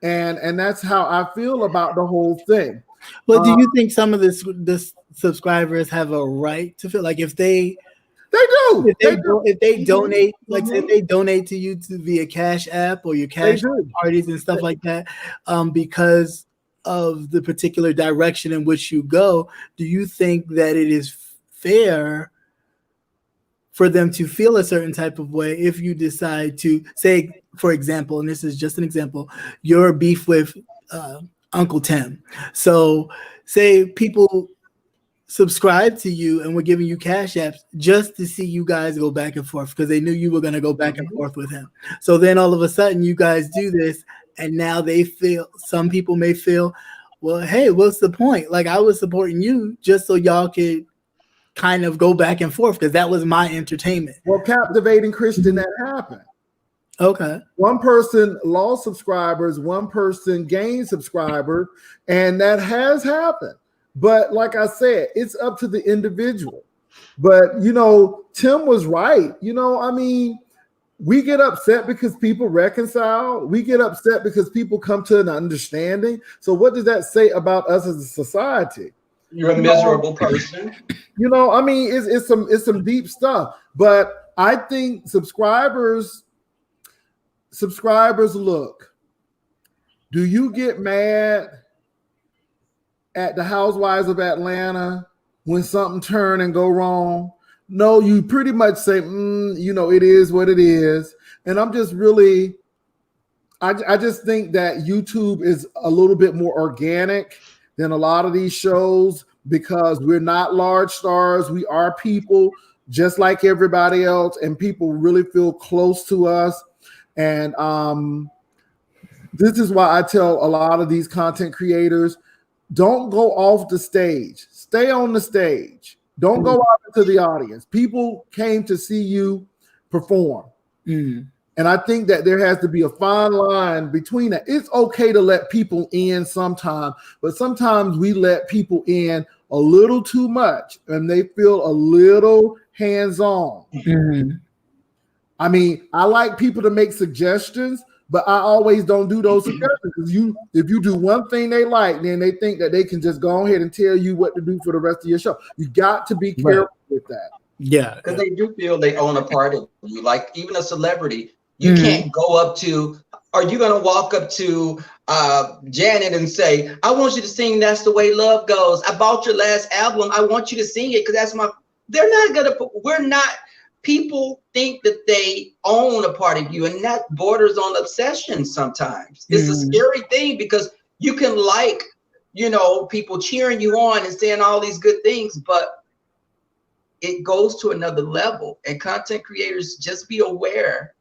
And that's how I feel about the whole thing. But do you think some of the subscribers have a right to feel like if they do. If they donate, like say they donate to you via Cash App or your Cash parties and stuff like that, because of the particular direction in which you go, do you think that it is fair for them to feel a certain type of way if you decide to say, for example, and this is just an example, your beef with Uncle Tim. So say people subscribe to you and we're giving you Cash Apps just to see you guys go back and forth because they knew you were going to go back and forth with him. So then all of a sudden you guys do this, and now some people may feel, well, hey, what's the point? Like, I was supporting you just so y'all could kind of go back and forth because that was my entertainment. Well, Captivating Christian, that happened. Okay. One person lost subscribers, one person gained subscribers, and that has happened. But like I said, it's up to the individual. But, Tim was right. I mean, we get upset because people reconcile. We get upset because people come to an understanding. So what does that say about us as a society? You're a miserable person. I mean, it's some deep stuff. But I think subscribers look, do you get mad at the Housewives of Atlanta when something turn and go wrong? No, you pretty much say, it is what it is. And I'm just really, I just think that YouTube is a little bit more organic than a lot of these shows because we're not large stars. We are people just like everybody else, and people really feel close to us. And this is why I tell a lot of these content creators, don't go off the stage. Stay on the stage. Don't go out into the audience. People came to see you perform. And I think that there has to be a fine line between that. It's okay to let people in sometimes, but sometimes we let people in a little too much and they feel a little hands-on. I mean, I like people to make suggestions, but I always don't do those suggestions. If you do one thing they like, then they think that they can just go ahead and tell you what to do for the rest of your show. You got to be careful with that. Yeah. Because they do feel they own a part of you. Like even a celebrity, you can't go up to, are you going to walk up to Janet and say, I want you to sing That's the Way Love Goes. I bought your last album. I want you to sing it because they're not going to, people think that they own a part of you, and that borders on obsession sometimes. It's a scary thing because you can people cheering you on and saying all these good things, but it goes to another level. And content creators, just be aware,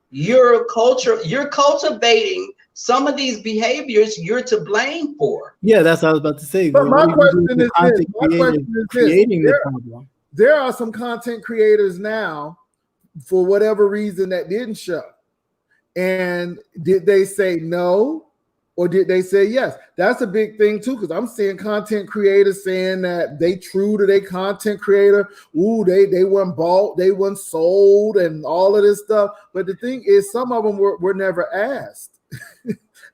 you're cultivating some of these behaviors you're to blame for. Yeah, that's what I was about to say. But my question is this. Creating the problem. There are some content creators now, for whatever reason, that didn't show. And did they say no? Or did they say yes? That's a big thing too, because I'm seeing content creators saying that they true to their content creator. Ooh, they weren't bought, they weren't sold, and all of this stuff. But the thing is, some of them were never asked.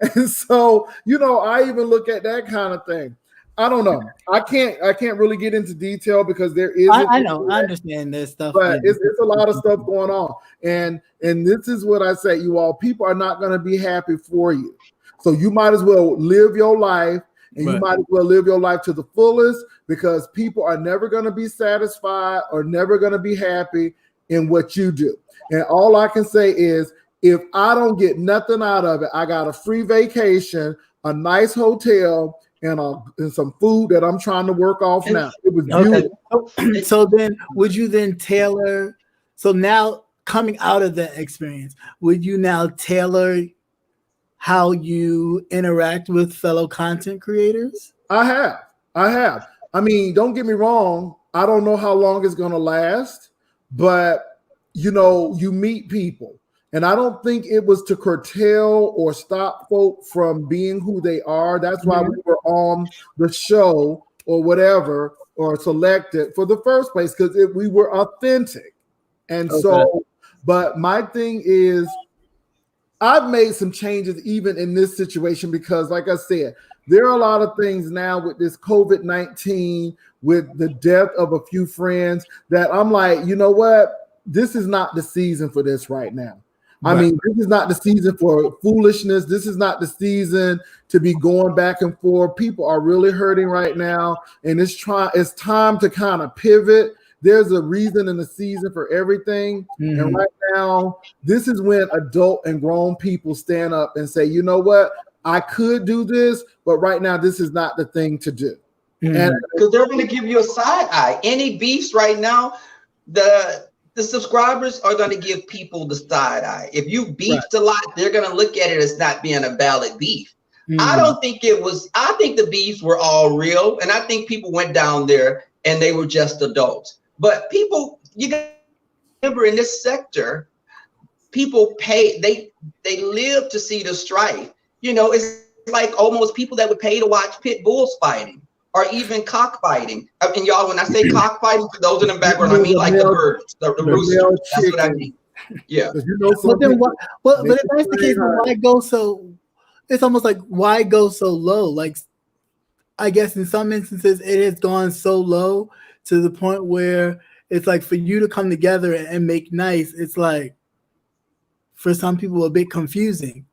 And so, I even look at that kind of thing. I don't know. I can't really get into detail because there is. I know. I understand this stuff, but it's a lot of stuff going on, and this is what I say, you all. People are not going to be happy for you. So you might as well live your life, and you might as well live your life to the fullest, because people are never going to be satisfied or never going to be happy in what you do. And all I can say is, if I don't get nothing out of it, I got a free vacation, a nice hotel, and some food that I'm trying to work off now. It was beautiful. So then, would you then tailor? So now, coming out of that experience, would you now tailor how you interact with fellow content creators? I have. I mean, don't get me wrong. I don't know how long it's going to last, but you meet people, and I don't think it was to curtail or stop folk from being who they are. That's why we were on the show or whatever, or selected for the first place, because we were authentic. And so, but my thing is, I've made some changes even in this situation, because like I said, there are a lot of things now with this COVID-19, with the death of a few friends, that I'm like, you know what? This is not the season for this right now. I mean, this is not the season for foolishness. This is not the season to be going back and forth. People are really hurting right now, and it's time to kind of pivot. There's a reason in the season for everything. And right now, this is when adult and grown people stand up and say, you know what? I could do this, but right now, this is not the thing to do. And because they're going to give you a side eye. Any beefs right now, the subscribers are going to give people the side eye. If you beefed a lot, they're going to look at it as not being a valid beef. I don't think it was. I think the beefs were all real. And I think people went down there and they were just adults. But people, you got to remember, in this sector, people pay, they live to see the strife. It's like almost people that would pay to watch pit bulls fighting, or even cockfighting. And y'all, when I say cockfighting, for those in the background, I mean like the birds, the rooster. That's what I mean. Yeah. But then but if that's the case, why go so? It's almost like, why go so low? Like, I guess in some instances it has gone so low to the point where it's like, for you to come together and make nice, it's like, for some people, a bit confusing,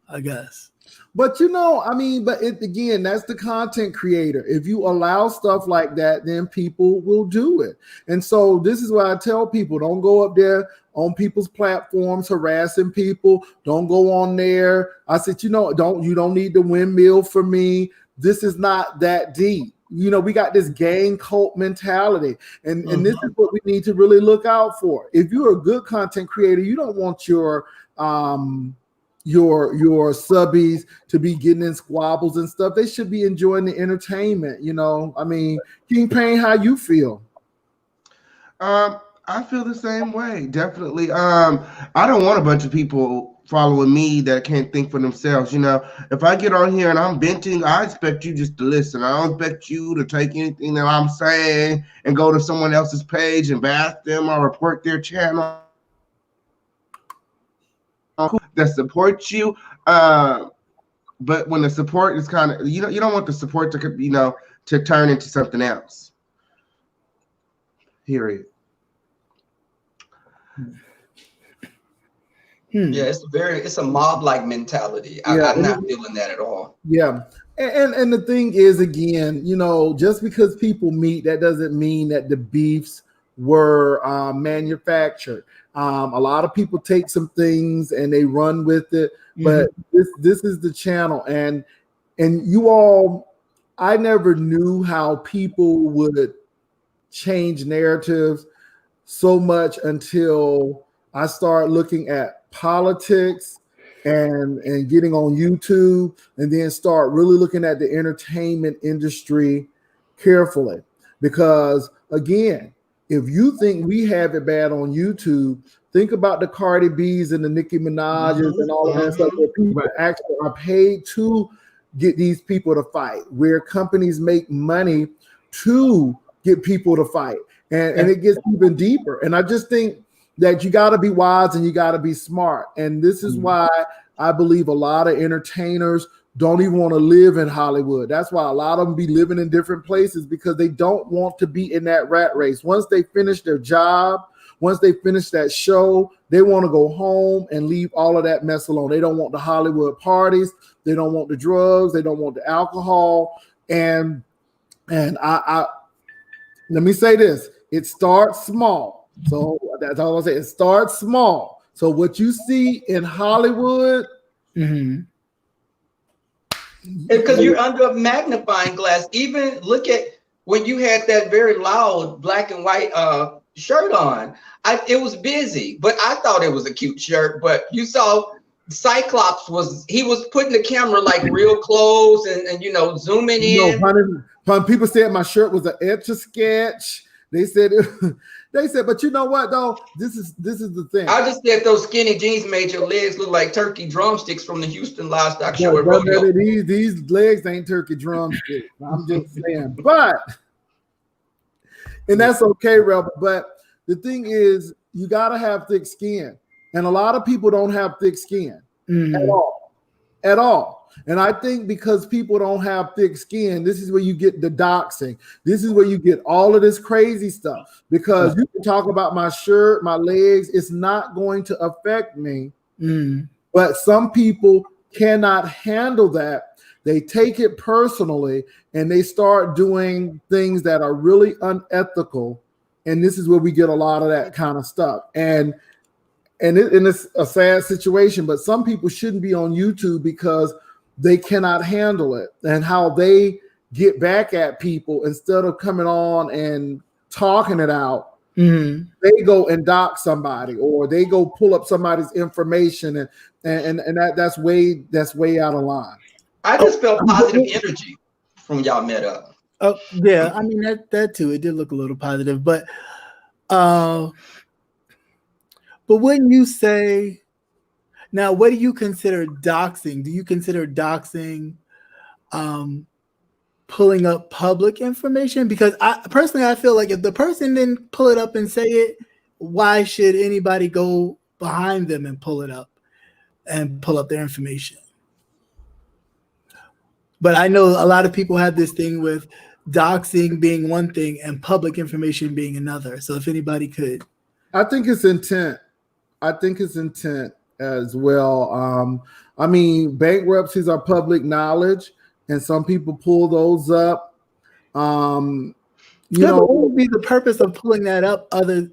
I guess. But again, that's the content creator. If you allow stuff like that, then people will do it. And so this is why I tell people, don't go up there on people's platforms harassing people. Don't go on there. I said, you don't need the windmill for me. This is not that deep. We got this gang cult mentality, and this is what we need to really look out for. If you're a good content creator, you don't want your subbies to be getting in squabbles and stuff. They should be enjoying the entertainment. I mean, King Payne, how you feel? I feel the same way, definitely. I don't want a bunch of people following me that can't think for themselves. If I get on here and I'm venting, I expect you just to listen. I don't expect you to take anything that I'm saying and go to someone else's page and bash them or report their channel that supports you. But when the support is kind of, you don't want the support to, to turn into something else. Period. Yeah, it's a mob-like mentality. I'm not feeling that at all. Yeah. And the thing is, again, just because people meet, that doesn't mean that the beefs were manufactured. A lot of people take some things and they run with it, but this is the channel. And you all, I never knew how people would change narratives so much until I start looking at politics and getting on YouTube, and then start really looking at the entertainment industry carefully. Because again, if you think we have it bad on YouTube, think about the Cardi B's and the Nicki Minaj's and all of that stuff where people actually are paid to get these people to fight, where companies make money to get people to fight. And it gets even deeper. And I just think that you got to be wise and you got to be smart. And this is why I believe a lot of entertainers don't even want to live in Hollywood. That's why a lot of them be living in different places, because they don't want to be in that rat race. Once they finish their job, once they finish that show, they want to go home and leave all of that mess alone. They don't want the Hollywood parties. They don't want the drugs. They don't want the alcohol. And I let me say this. It starts small. So that's all I'll say. It starts small. So what you see in Hollywood, because you're under a magnifying glass. Even look at when you had that very loud black and white shirt on. It was busy, but I thought it was a cute shirt. But you saw Cyclops was putting the camera like real close and you know, zooming in. People said my shirt was an Etch-a-Sketch. They said, but you know what though? This is the thing. I just said those skinny jeans made your legs look like turkey drumsticks from the Houston Livestock Show. These legs ain't turkey drumsticks. I'm just saying, and that's okay, Rel. But the thing is, you gotta have thick skin, and a lot of people don't have thick skin at all. And I think because people don't have thick skin, this is where you get the doxing. This is where you get all of this crazy stuff. Because you can talk about my shirt, my legs, it's not going to affect me. But some people cannot handle that. They take it personally and they start doing things that are really unethical. And this is where we get a lot of that kind of stuff. And it's a sad situation, but some people shouldn't be on YouTube because they cannot handle it, and how they get back at people instead of coming on and talking it out. They go and dox somebody, or they go pull up somebody's information, and that's way out of line. I just felt positive energy from y'all met up. Oh yeah, I mean that too. It did look a little positive, but wouldn't you say? Now, what do you consider doxing? Do you consider doxing pulling up public information? Because I feel like if the person didn't pull it up and say it, why should anybody go behind them and pull it up and pull up their information? But I know a lot of people have this thing with doxing being one thing and public information being another. So if anybody could. I think it's intent as well. I mean, bankruptcies are public knowledge, and some people pull those up. What would be the purpose of pulling that up other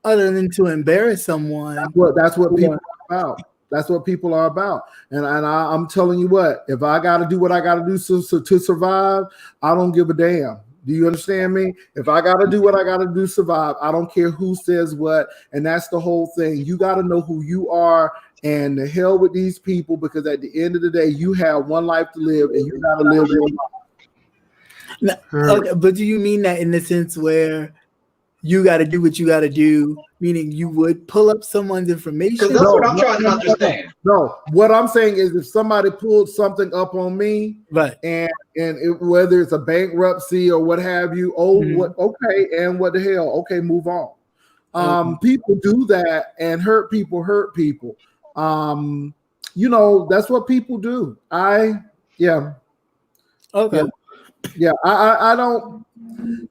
than to embarrass someone? That's what people are about. That's what people are about. And I'm telling you what, if I got to do what I got to do to survive, I don't give a damn. Do you understand me? If I got to do what I got to do to survive, I don't care who says what. And that's the whole thing. You got to know who you are, and the hell with these people, because at the end of the day, you have one life to live, and you got to live your life. Okay, but do you mean that in the sense where you got to do what you got to do, meaning you would pull up someone's information? Because that's what I'm trying to understand. No, what I'm saying is if somebody pulled something up on me, right, and whether it's a bankruptcy or what have you, okay, and what the hell? Okay, move on. People do that, and hurt people. That's what people do. Okay. Yeah, I don't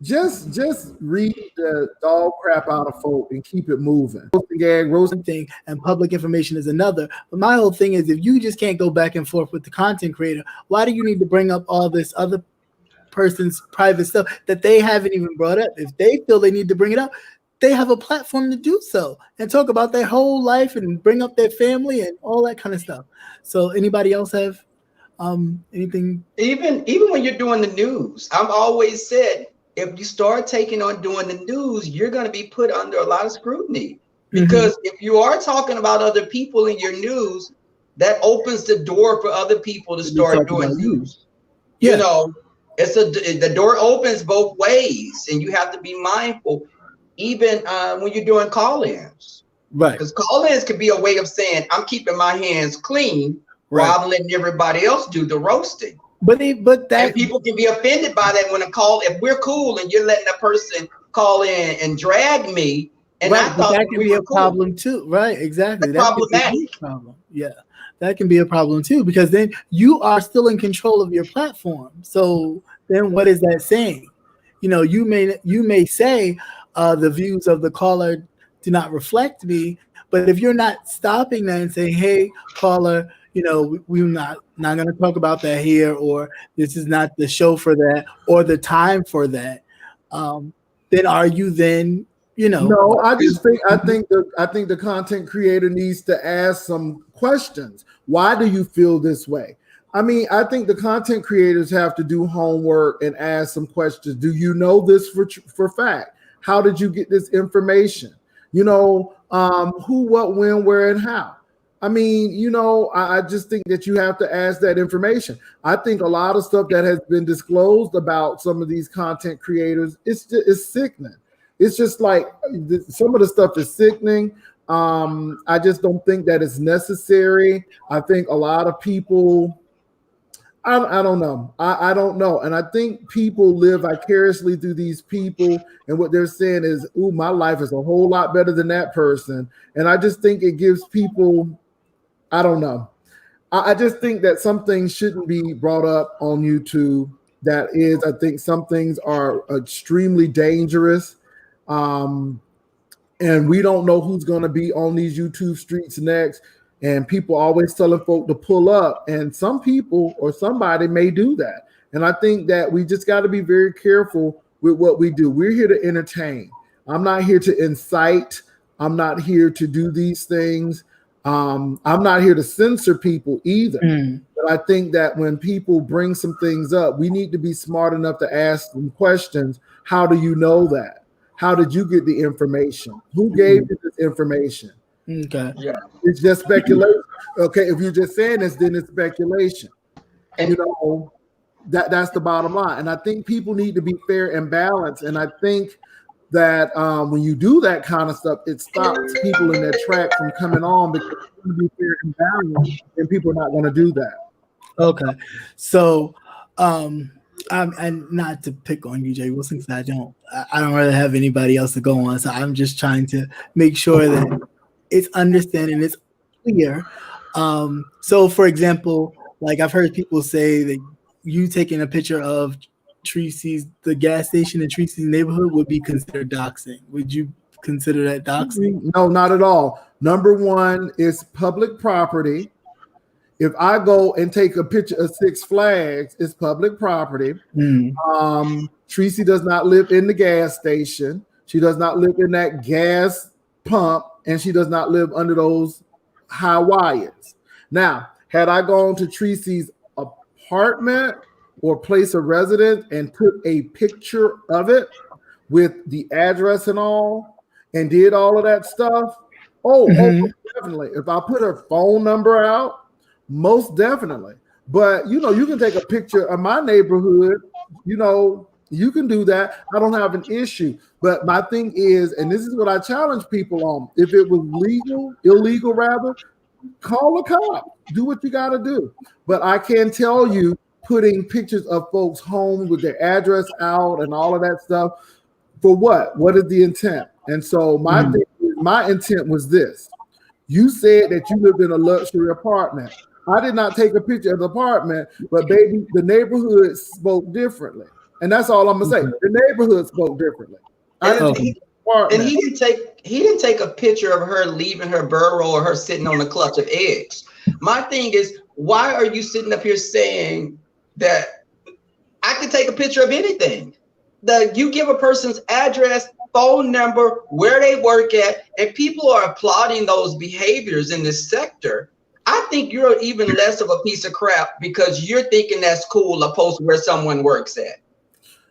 just read the dog crap out of folk and keep it moving. Roasting thing and public information is another. But my whole thing is, if you just can't go back and forth with the content creator, why do you need to bring up all this other person's private stuff that they haven't even brought up? If they feel they need to bring it up, they have a platform to do so and talk about their whole life and bring up their family and all that kind of stuff. So anybody else have anything? Even when you're doing the news, I've always said, if you start taking on doing the news, you're going to be put under a lot of scrutiny. Because if you are talking about other people in your news, that opens the door for other people to start doing news. Yeah. You know, the door opens both ways, and you have to be mindful, even when you're doing call-ins. Right. Because call-ins could be a way of saying, I'm keeping my hands clean while I'm letting everybody else do the roasting. But and people can be offended by that when if we're cool and you're letting a person call in and drag me, and I thought that can be a problem too. Right, exactly. That's problematic. Yeah, that can be a problem too, because then you are still in control of your platform. So then what is that saying? You know, you may say the views of the caller do not reflect me, but if you're not stopping that and saying, hey, caller, you know, we're not going to talk about that here, or this is not the show for that, or the time for that, then are you then, you know? No, I think the content creator needs to ask some questions. Why do you feel this way? I mean, I think the content creators have to do homework and ask some questions. Do you know this for fact? How did you get this information? You know, who, what, when, where, and how? I mean, you know, I just think that you have to ask that information. I think a lot of stuff that has been disclosed about some of these content creators, it's sickening. It's just like some of the stuff is sickening. I just don't think that it's necessary. I think a lot of people, I don't know. I don't know. And I think people live vicariously through these people. And what they're saying is, ooh, my life is a whole lot better than that person. And I just think it gives people, I don't know. I just think that some things shouldn't be brought up on YouTube. That is, I think some things are extremely dangerous. And we don't know who's going to be on these YouTube streets next. And people always telling folk to pull up. And some people or somebody may do that. And I think that we just got to be very careful with what we do. We're here to entertain. I'm not here to incite. I'm not here to do these things. I'm not here to censor people either. But I think that when people bring some things up, we need to be smart enough to ask them questions. How do you know that? How did you get the information? Who gave you this information? Okay. Yeah. It's just speculation. Okay, if you're just saying this, then it's speculation. And you know, that's the bottom line. And I think people need to be fair and balanced. And I think that when you do that kind of stuff, it stops people in their track from coming on, because it's going to be fair and balanced, and people are not going to do that. Okay. So I'm not to pick on you, Jay Wilson, because I don't really have anybody else to go on. So I'm just trying to make sure that it's understanding, it's clear. So for example, like I've heard people say that you taking a picture of the gas station in Tracy's neighborhood would be considered doxing. Would you consider that doxing? No, not at all. Number one, it's public property. If I go and take a picture of Six Flags, it's public property. Tracy does not live in the gas station. She does not live in that gas pump, and she does not live under those high wires. Now, had I gone to Tracy's apartment or place of residence and took a picture of it with the address and all, and did all of that stuff, definitely. If I put her phone number out, most definitely. But, you know, you can take a picture of my neighborhood. You know, you can do that. I don't have an issue. But my thing is, and this is what I challenge people on, if it was illegal rather, call a cop. Do what you got to do. But I can tell you, putting pictures of folks' homes with their address out and all of that stuff, for what? What is the intent? And so my intent was this. You said that you lived in a luxury apartment. I did not take a picture of the apartment, but baby, the neighborhood spoke differently. And that's all I'm gonna say. The neighborhood spoke differently. And he didn't take a picture of her leaving her burrow or her sitting on a clutch of eggs. My thing is, why are you sitting up here saying that I can take a picture of anything? You give a person's address, phone number, where they work at, and people are applauding those behaviors in this sector. I think you're even less of a piece of crap because you're thinking that's cool opposed to where someone works at.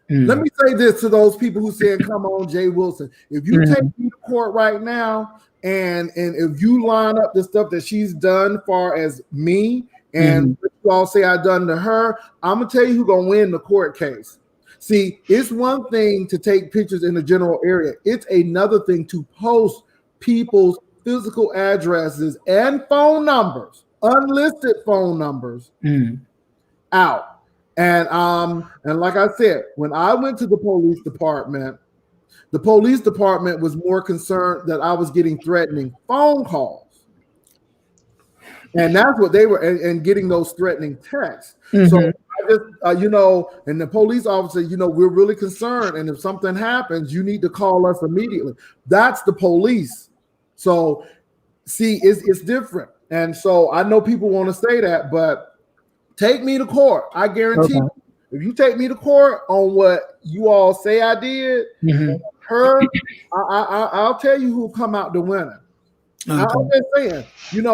Let me say this to those people who saying, come on, Jay Wilson. If you take me to court right now, and if you line up the stuff that she's done far as me and what you all say I done to her, I'm going to tell you who's going to win the court case. See, it's one thing to take pictures in the general area. It's another thing to post people's physical addresses and phone numbers, unlisted phone numbers, out. And like I said, when I went to the police department was more concerned that I was getting threatening phone calls. And that's what they were, and getting those threatening texts. So I just, and the police officer, we're really concerned. And if something happens, you need to call us immediately. That's the police. So see, it's different. And so I know people want to say that, but take me to court. I guarantee you, if you take me to court on what you all say I did, I'll tell you who come out the winner. I'm just saying,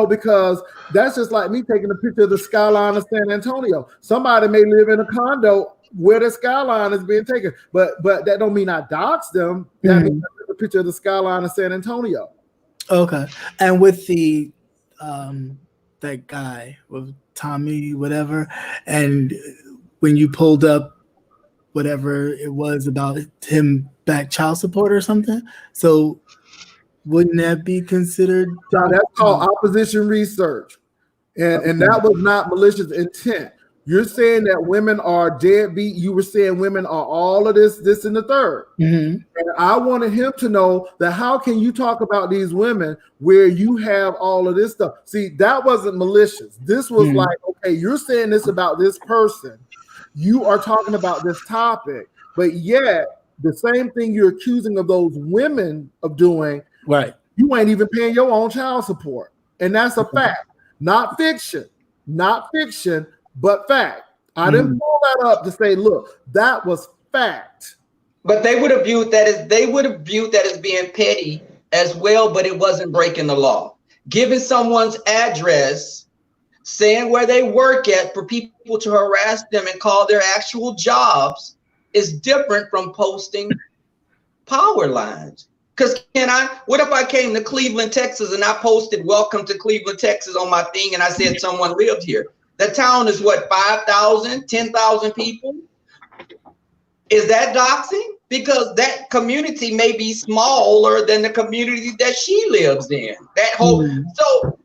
because that's just like me taking a picture of the skyline of San Antonio. Somebody may live in a condo where the skyline is being taken, but that don't mean I dox them. That means I took a picture of the skyline of San Antonio. Okay. And with the that guy with Tommy, whatever, and when you pulled up whatever it was about him back child support or something, so wouldn't that be considered? Now, that's called opposition research, and that was not malicious intent. You're saying that women are deadbeat. You were saying women are all of this, and the third. And I wanted him to know that how can you talk about these women where you have all of this stuff? See, that wasn't malicious. This was like, okay, you're saying this about this person. You are talking about this topic, but yet the same thing you're accusing of those women of doing, right? You ain't even paying your own child support. And that's a fact, not fiction, but fact. I didn't pull that up to say, look, that was fact. But they would have viewed that as being petty as well, but it wasn't breaking the law. Giving someone's address, saying where they work at for people to harass them and call their actual jobs is different from posting power lines. Because what if I came to Cleveland, Texas, and I posted "Welcome to Cleveland, Texas" on my thing, and I said someone lived here? The town is what, 5,000, 10,000 people? Is that doxing? Because that community may be smaller than the community that she lives in. So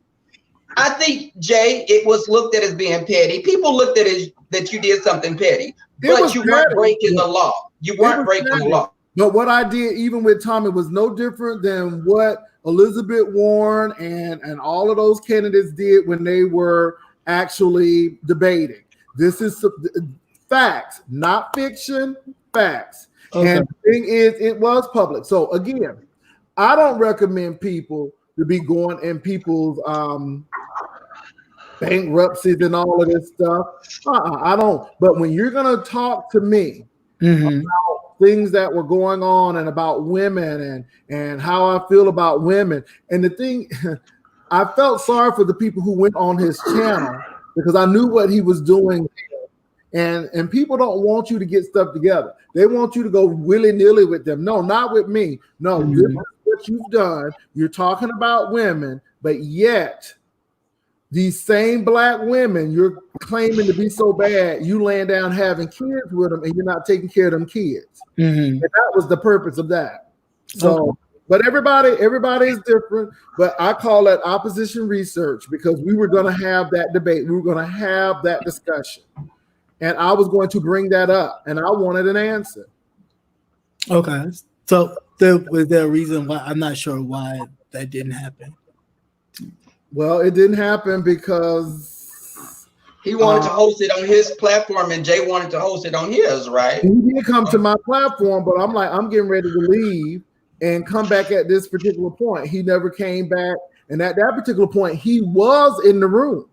I think, Jay, it was looked at as being petty. People looked at it as that you did something petty, but you weren't breaking the law. You weren't breaking the law. But what I did, even with Tommy, was no different than what Elizabeth Warren and all of those candidates did when they were actually debating. This is facts, not fiction, facts. And the thing is, it was public. So again, I don't recommend people to be going in people's bankruptcies and all of this stuff. I don't. But when you're gonna talk to me about things that were going on and about women and how I feel about women, and the thing, I felt sorry for the people who went on his channel because I knew what he was doing. And people don't want you to get stuff together. They want you to go willy-nilly with them. No, not with me. No, this is what you've done. You're talking about women, but yet these same black women you're claiming to be so bad, you laying down having kids with them and you're not taking care of them kids. And that was the purpose of that. So, but everybody is different, but I call that opposition research because we were going to have that debate. We were going to have that discussion. And I was going to bring that up, and I wanted an answer. Okay. So was there a reason why? I'm not sure why that didn't happen. Well, it didn't happen because he wanted to host it on his platform, and Jay wanted to host it on his, right? He did come to my platform, but I'm like, I'm getting ready to leave and come back at this particular point. He never came back. And at that particular point, he was in the room.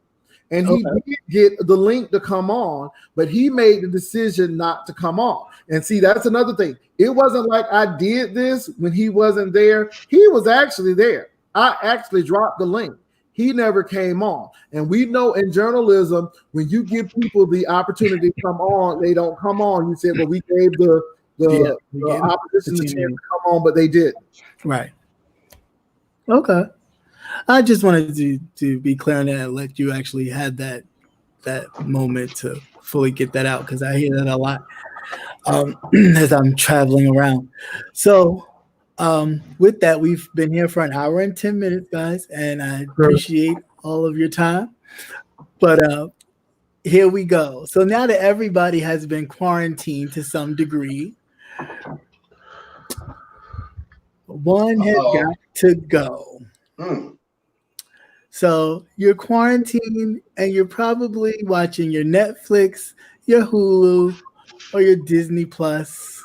And he did get the link to come on, but he made the decision not to come on. And see, that's another thing. It wasn't like I did this when he wasn't there. He was actually there. I actually dropped the link. he never came on. And we know in journalism, when you give people the opportunity to come on, they don't come on. You said, well, we gave the opposition the chance to come on, but they didn't. Right. Okay. I just wanted to be clear on that and let you actually had that moment to fully get that out, because I hear that a lot as I'm traveling around. So with that, we've been here for an hour and 10 minutes, guys, and I appreciate all of your time. But here we go. So now that everybody has been quarantined to some degree, one has got to go. So you're quarantined and you're probably watching your Netflix, your Hulu, or your Disney Plus.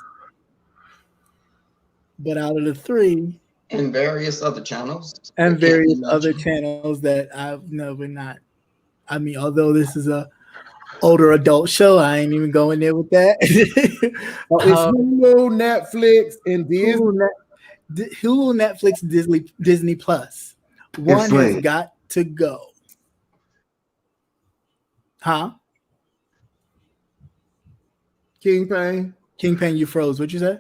But out of the three, and various other channels, that I've never not. I mean, although this is a older adult show, I ain't even going there with that. It's Hulu, Netflix, and Disney. Hulu, Netflix, Disney Plus. One has got to go. Huh? Kingpin, you froze. What'd you say?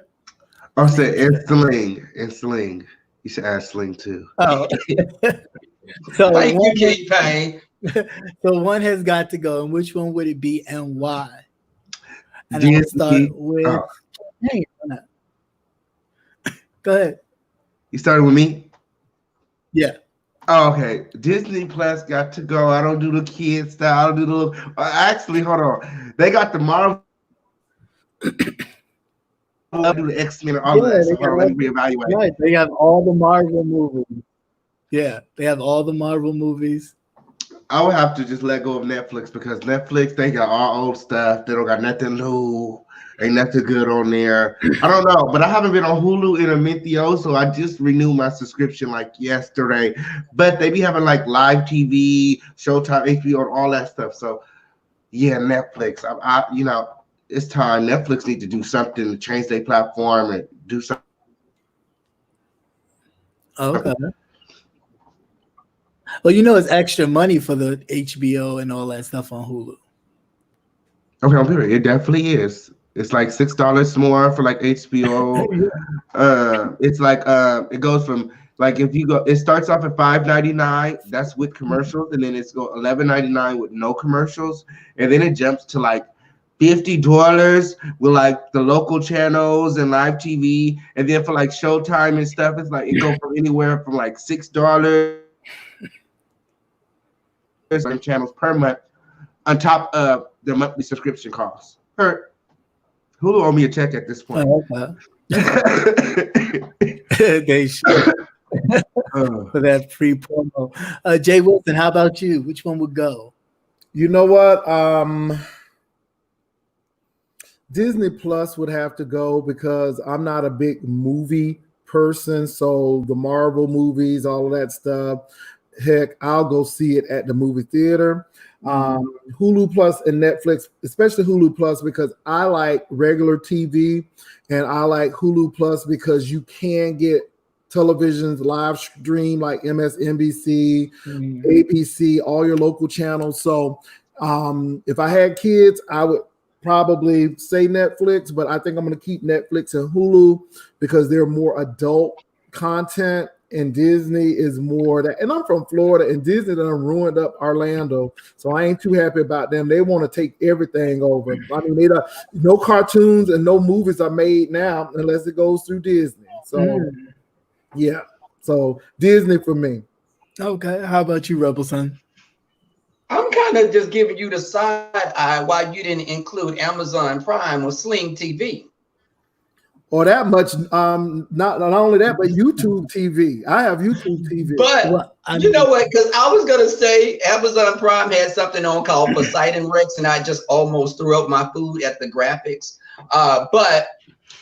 I said and Sling. You should add Sling too. Oh. So thank you, Kingpin. So one has got to go, and which one would it be and why? And Disney, I'll start with. Hey, go ahead. You started with me? Yeah. Oh, okay. Disney Plus got to go. I don't do the kid style. I don't do the actually, hold on. They got the Marvel. I do the X-Men and all that. So let me reevaluate. Right. They have all the Marvel movies. Yeah, they have all the Marvel movies. I would have to just let go of Netflix, because Netflix, they got all old stuff. They don't got nothing new. Ain't nothing good on there. I don't know, but I haven't been on Hulu in a minute, so I just renewed my subscription like yesterday. But they be having like live TV, Showtime, HBO, and all that stuff. So yeah, Netflix. I it's time. Netflix need to do something to change their platform and do something. Okay. Well, it's extra money for the HBO and all that stuff on Hulu. Okay, I'm here. It definitely is. It's like $6 more for like HBO. It's like it goes from like if you go, it starts off at $5.99. That's with commercials, and then it's go $11.99 with no commercials, and then it jumps to like $50 with like the local channels and live TV, and then for like Showtime and stuff, it's like it goes from anywhere from like $6 channels per month on top of the monthly subscription costs. Hulu owe me a check at this point. Oh, okay. They should for that free promo. Jay Wilson, how about you? Which one would go? You know what? Disney Plus would have to go, because I'm not a big movie person. So the Marvel movies, all of that stuff, heck, I'll go see it at the movie theater. Hulu Plus and Netflix, especially Hulu Plus, because I like regular TV, and I like Hulu Plus because you can get television's live stream like MSNBC, ABC, all your local channels. So if I had kids, I would probably say Netflix, but I think I'm going to keep Netflix and Hulu because they're more adult content, and Disney is more that. And I'm from Florida, and Disney done ruined up Orlando, so I ain't too happy about them. They want to take everything over. I mean, no cartoons and no movies are made now unless it goes through Disney. So yeah, so Disney for me. Okay, how about you, Rebel Son? I'm kind of just giving you the side eye why you didn't include Amazon Prime or Sling TV. Or that much, not only that, but YouTube TV. I have YouTube TV. But you know what? Because I was gonna say Amazon Prime had something on called Poseidon Rex, and I just almost threw up my food at the graphics. But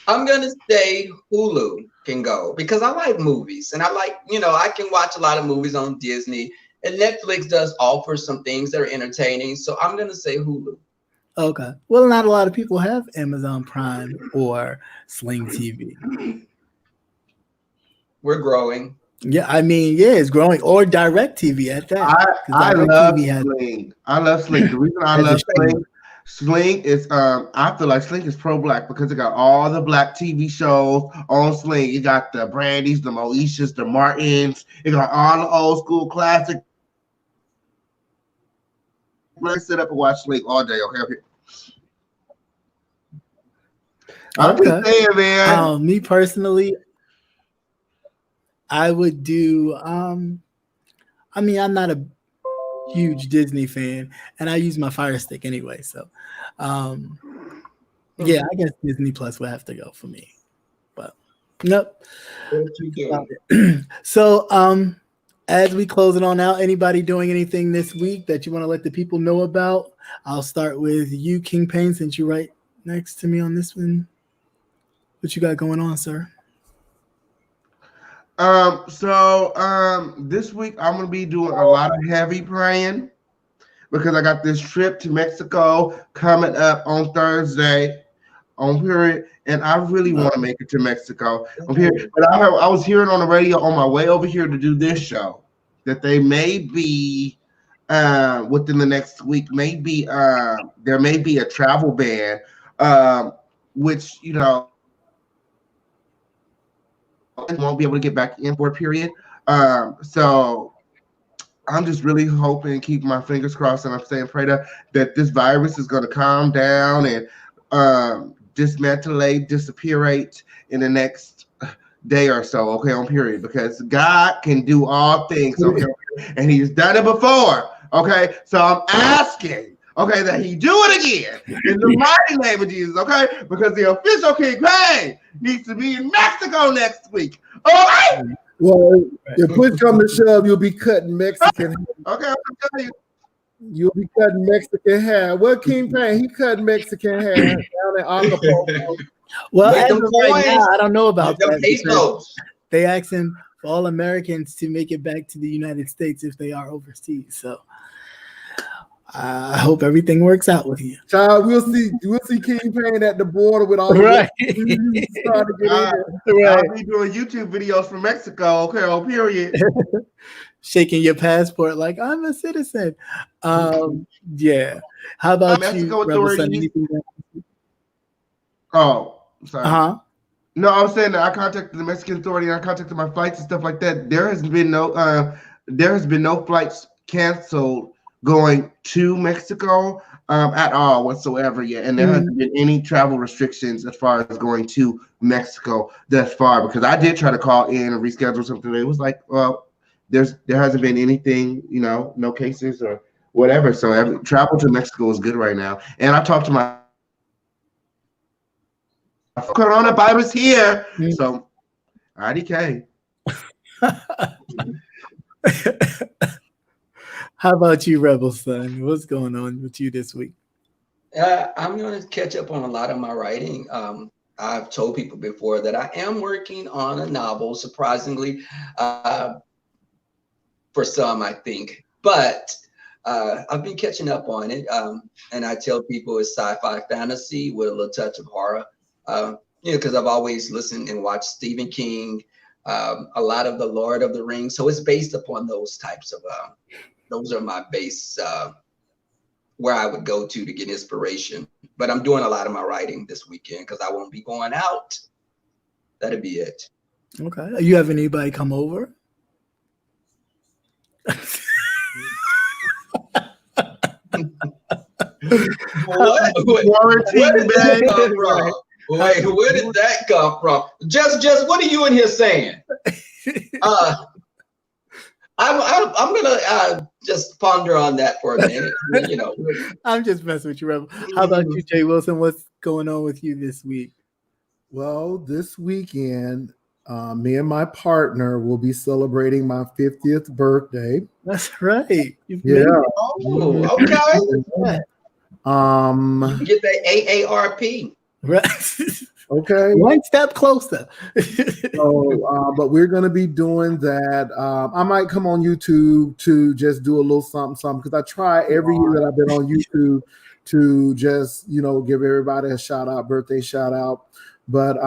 I'm gonna say Hulu can go because I like movies, and I like, I can watch a lot of movies on Disney, and Netflix does offer some things that are entertaining. So I'm gonna say Hulu. Okay. Well, not a lot of people have Amazon Prime or Sling TV. We're growing. Yeah, I mean, yeah, it's growing, or DirecTV at that. I love DirecTV Sling. I love Sling. The reason I has a love stream. Sling is I feel like Sling is pro-black because it got all the black TV shows on Sling. You got the Brandys, the Moeshas, the Martins. It got all the old school classic. Let's sit up and watch Sling all day. Okay. I'm just saying, man. Me personally, I would do. I mean, I'm not a huge Disney fan, and I use my Fire Stick anyway. So, yeah, I guess Disney Plus would have to go for me. But nope. So, as we close it on out, anybody doing anything this week that you want to let the people know about? I'll start with you, King Payne, since you're right next to me on this one. What you got going on, sir? This week I'm gonna be doing a lot of heavy praying because I got this trip to Mexico coming up on Thursday on period, and I really want to make it to Mexico on period. But I was hearing on the radio on my way over here to do this show that they may be within the next week, maybe there may be a travel ban, which won't be able to get back in for a period. So I'm just really hoping, keep my fingers crossed, and I'm saying pray that this virus is going to calm down and disappearate in the next day or so, okay, on period, because God can do all things, okay, and he's done it before, okay? So I'm asking, okay, that he do it again in the mighty name of Jesus, okay? Because the official King Payne needs to be in Mexico next week, all right? Well, if push come to shove, you'll be cutting Mexican hair. Okay, I'm telling you. You'll be cutting Mexican hair. Well, King Payne, he cut Mexican hair down in Acapulco. Well, as of right now, I don't know about that. They asking for all Americans to make it back to the United States if they are overseas. So I hope everything works out with you. Child, we'll see King Payne at the border with all right. I'll be doing YouTube videos from Mexico, okay, on period. Shaking your passport like I'm a citizen. Yeah. How about Mexico you, authorities? Oh, sorry. No, I was saying that I contacted the Mexican authority and I contacted my flights and stuff like that. There has been no flights canceled going to Mexico at all whatsoever yet, and there hasn't been any travel restrictions as far as going to Mexico thus far. Because I did try to call in and reschedule something. It was like, well, there hasn't been anything, no cases or whatever. So travel to Mexico is good right now. And I talked to my coronavirus here, so IDK. How about you, Rebel Son? What's going on with you this week? I'm going to catch up on a lot of my writing. I've told people before that I am working on a novel, surprisingly, for some, I think. But I've been catching up on it. And I tell people it's sci-fi fantasy with a little touch of horror. Because I've always listened and watched Stephen King, a lot of the Lord of the Rings. So it's based upon those types of, those are my base, where I would go to get inspiration. But I'm doing a lot of my writing this weekend because I won't be going out. That'll be it. Okay. Are you having anybody come over? Where did that come from? Just what are you in here saying? I'm gonna just ponder on that for a minute. I'm just messing with you, Rebel. How about you, Jay Wilson? What's going on with you this week? Well, this weekend, me and my partner will be celebrating my 50th birthday. That's right. Yeah. Oh, okay. You get that AARP. Right. Okay. One step closer. So, but we're going to be doing that. I might come on YouTube to just do a little something, because I try every year that I've been on YouTube to just, give everybody a shout out, birthday shout out. But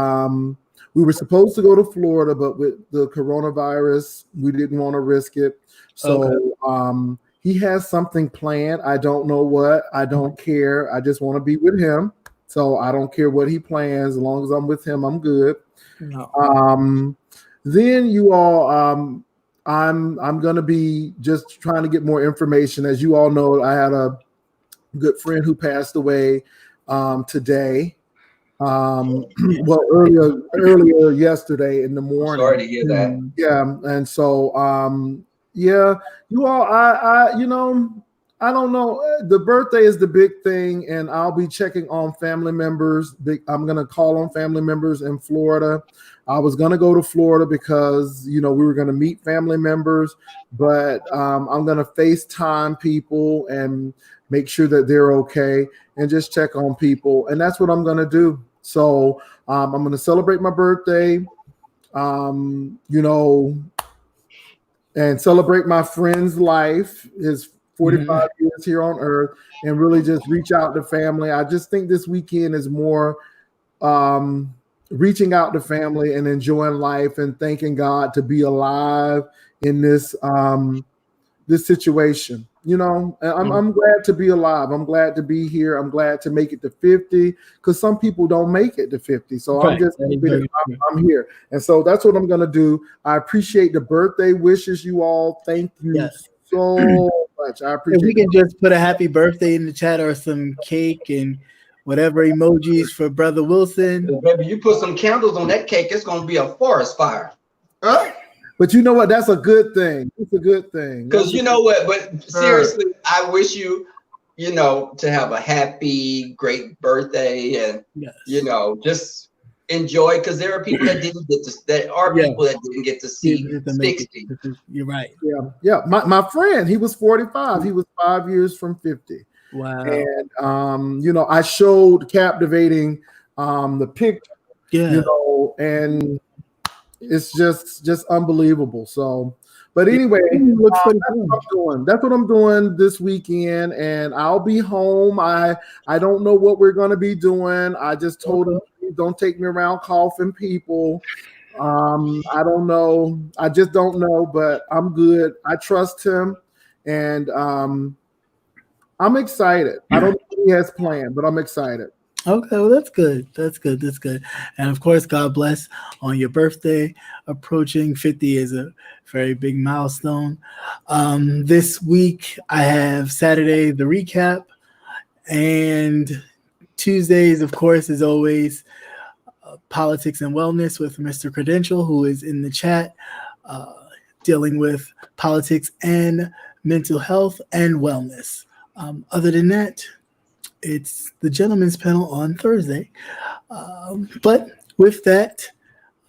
We were supposed to go to Florida, but with the coronavirus, we didn't want to risk it. So he has something planned. I don't know what. I don't care. I just want to be with him. So I don't care what he plans. As long as I'm with him, I'm good. No. Then you all, I'm going to be just trying to get more information. As you all know, I had a good friend who passed away today. Well, earlier yesterday in the morning. Sorry to hear that. Yeah, and so yeah, you all, I I don't know. The birthday is the big thing, and I'll be checking on family members. I'm gonna call on family members in Florida. I was gonna go to Florida because we were gonna meet family members, but I'm gonna FaceTime people and make sure that they're okay and just check on people, and that's what I'm gonna do. So I'm gonna celebrate my birthday, and celebrate my friend's life, his 45 years here on earth, and really just reach out to family. I just think this weekend is more reaching out to family and enjoying life and thanking God to be alive in this this situation. I'm glad to be alive. I'm glad to be here. I'm glad to make it to 50, because some people don't make it to 50. So I'm just happy that I'm here. And so that's what I'm going to do. I appreciate the birthday wishes, you all. Thank you so much. I appreciate it. If we can just put a happy birthday in the chat or some cake and whatever emojis for Brother Wilson. Baby, you put some candles on that cake, it's going to be a forest fire. But you know what? That's a good thing. It's a good thing. Because you know what? But seriously, I wish you, to have a happy, great birthday, and just enjoy. Because there are people that didn't get to. People that didn't get to see 60. You're right. Yeah. My friend, he was 45. He was 5 years from 50. Wow. And I showed captivating the picture. Yeah. And it's just unbelievable. So, but anyway, that's what I'm doing this weekend, and I'll be home. I don't know what we're going to be doing. I just told him, don't take me around coughing people. I don't know. I just don't know, but I'm good. I trust him, and I'm excited. I don't know what he has planned, but I'm excited. Okay, well, that's good. That's good. That's good. And of course, God bless on your birthday. Approaching 50 is a very big milestone. This week, I have Saturday, the recap, and Tuesdays, of course, as always, politics and wellness with Mr. Credential, who is in the chat, dealing with politics and mental health and wellness. Other than that, it's the gentleman's panel on Thursday. But with that,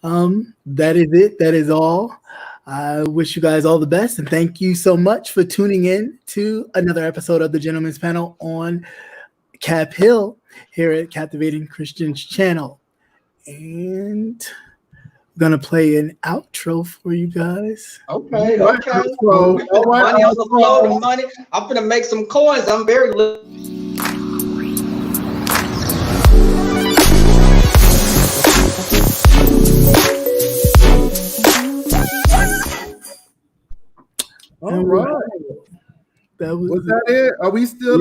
that is it. That is all. I wish you guys all the best, and thank you so much for tuning in to another episode of the Gentleman's Panel on Cap Hill here at Captivating Christians Channel. And I'm going to play an outro for you guys. Okay. So, money on the floor, money. I'm going to make some coins. I'm very all right. Was that it? Are we still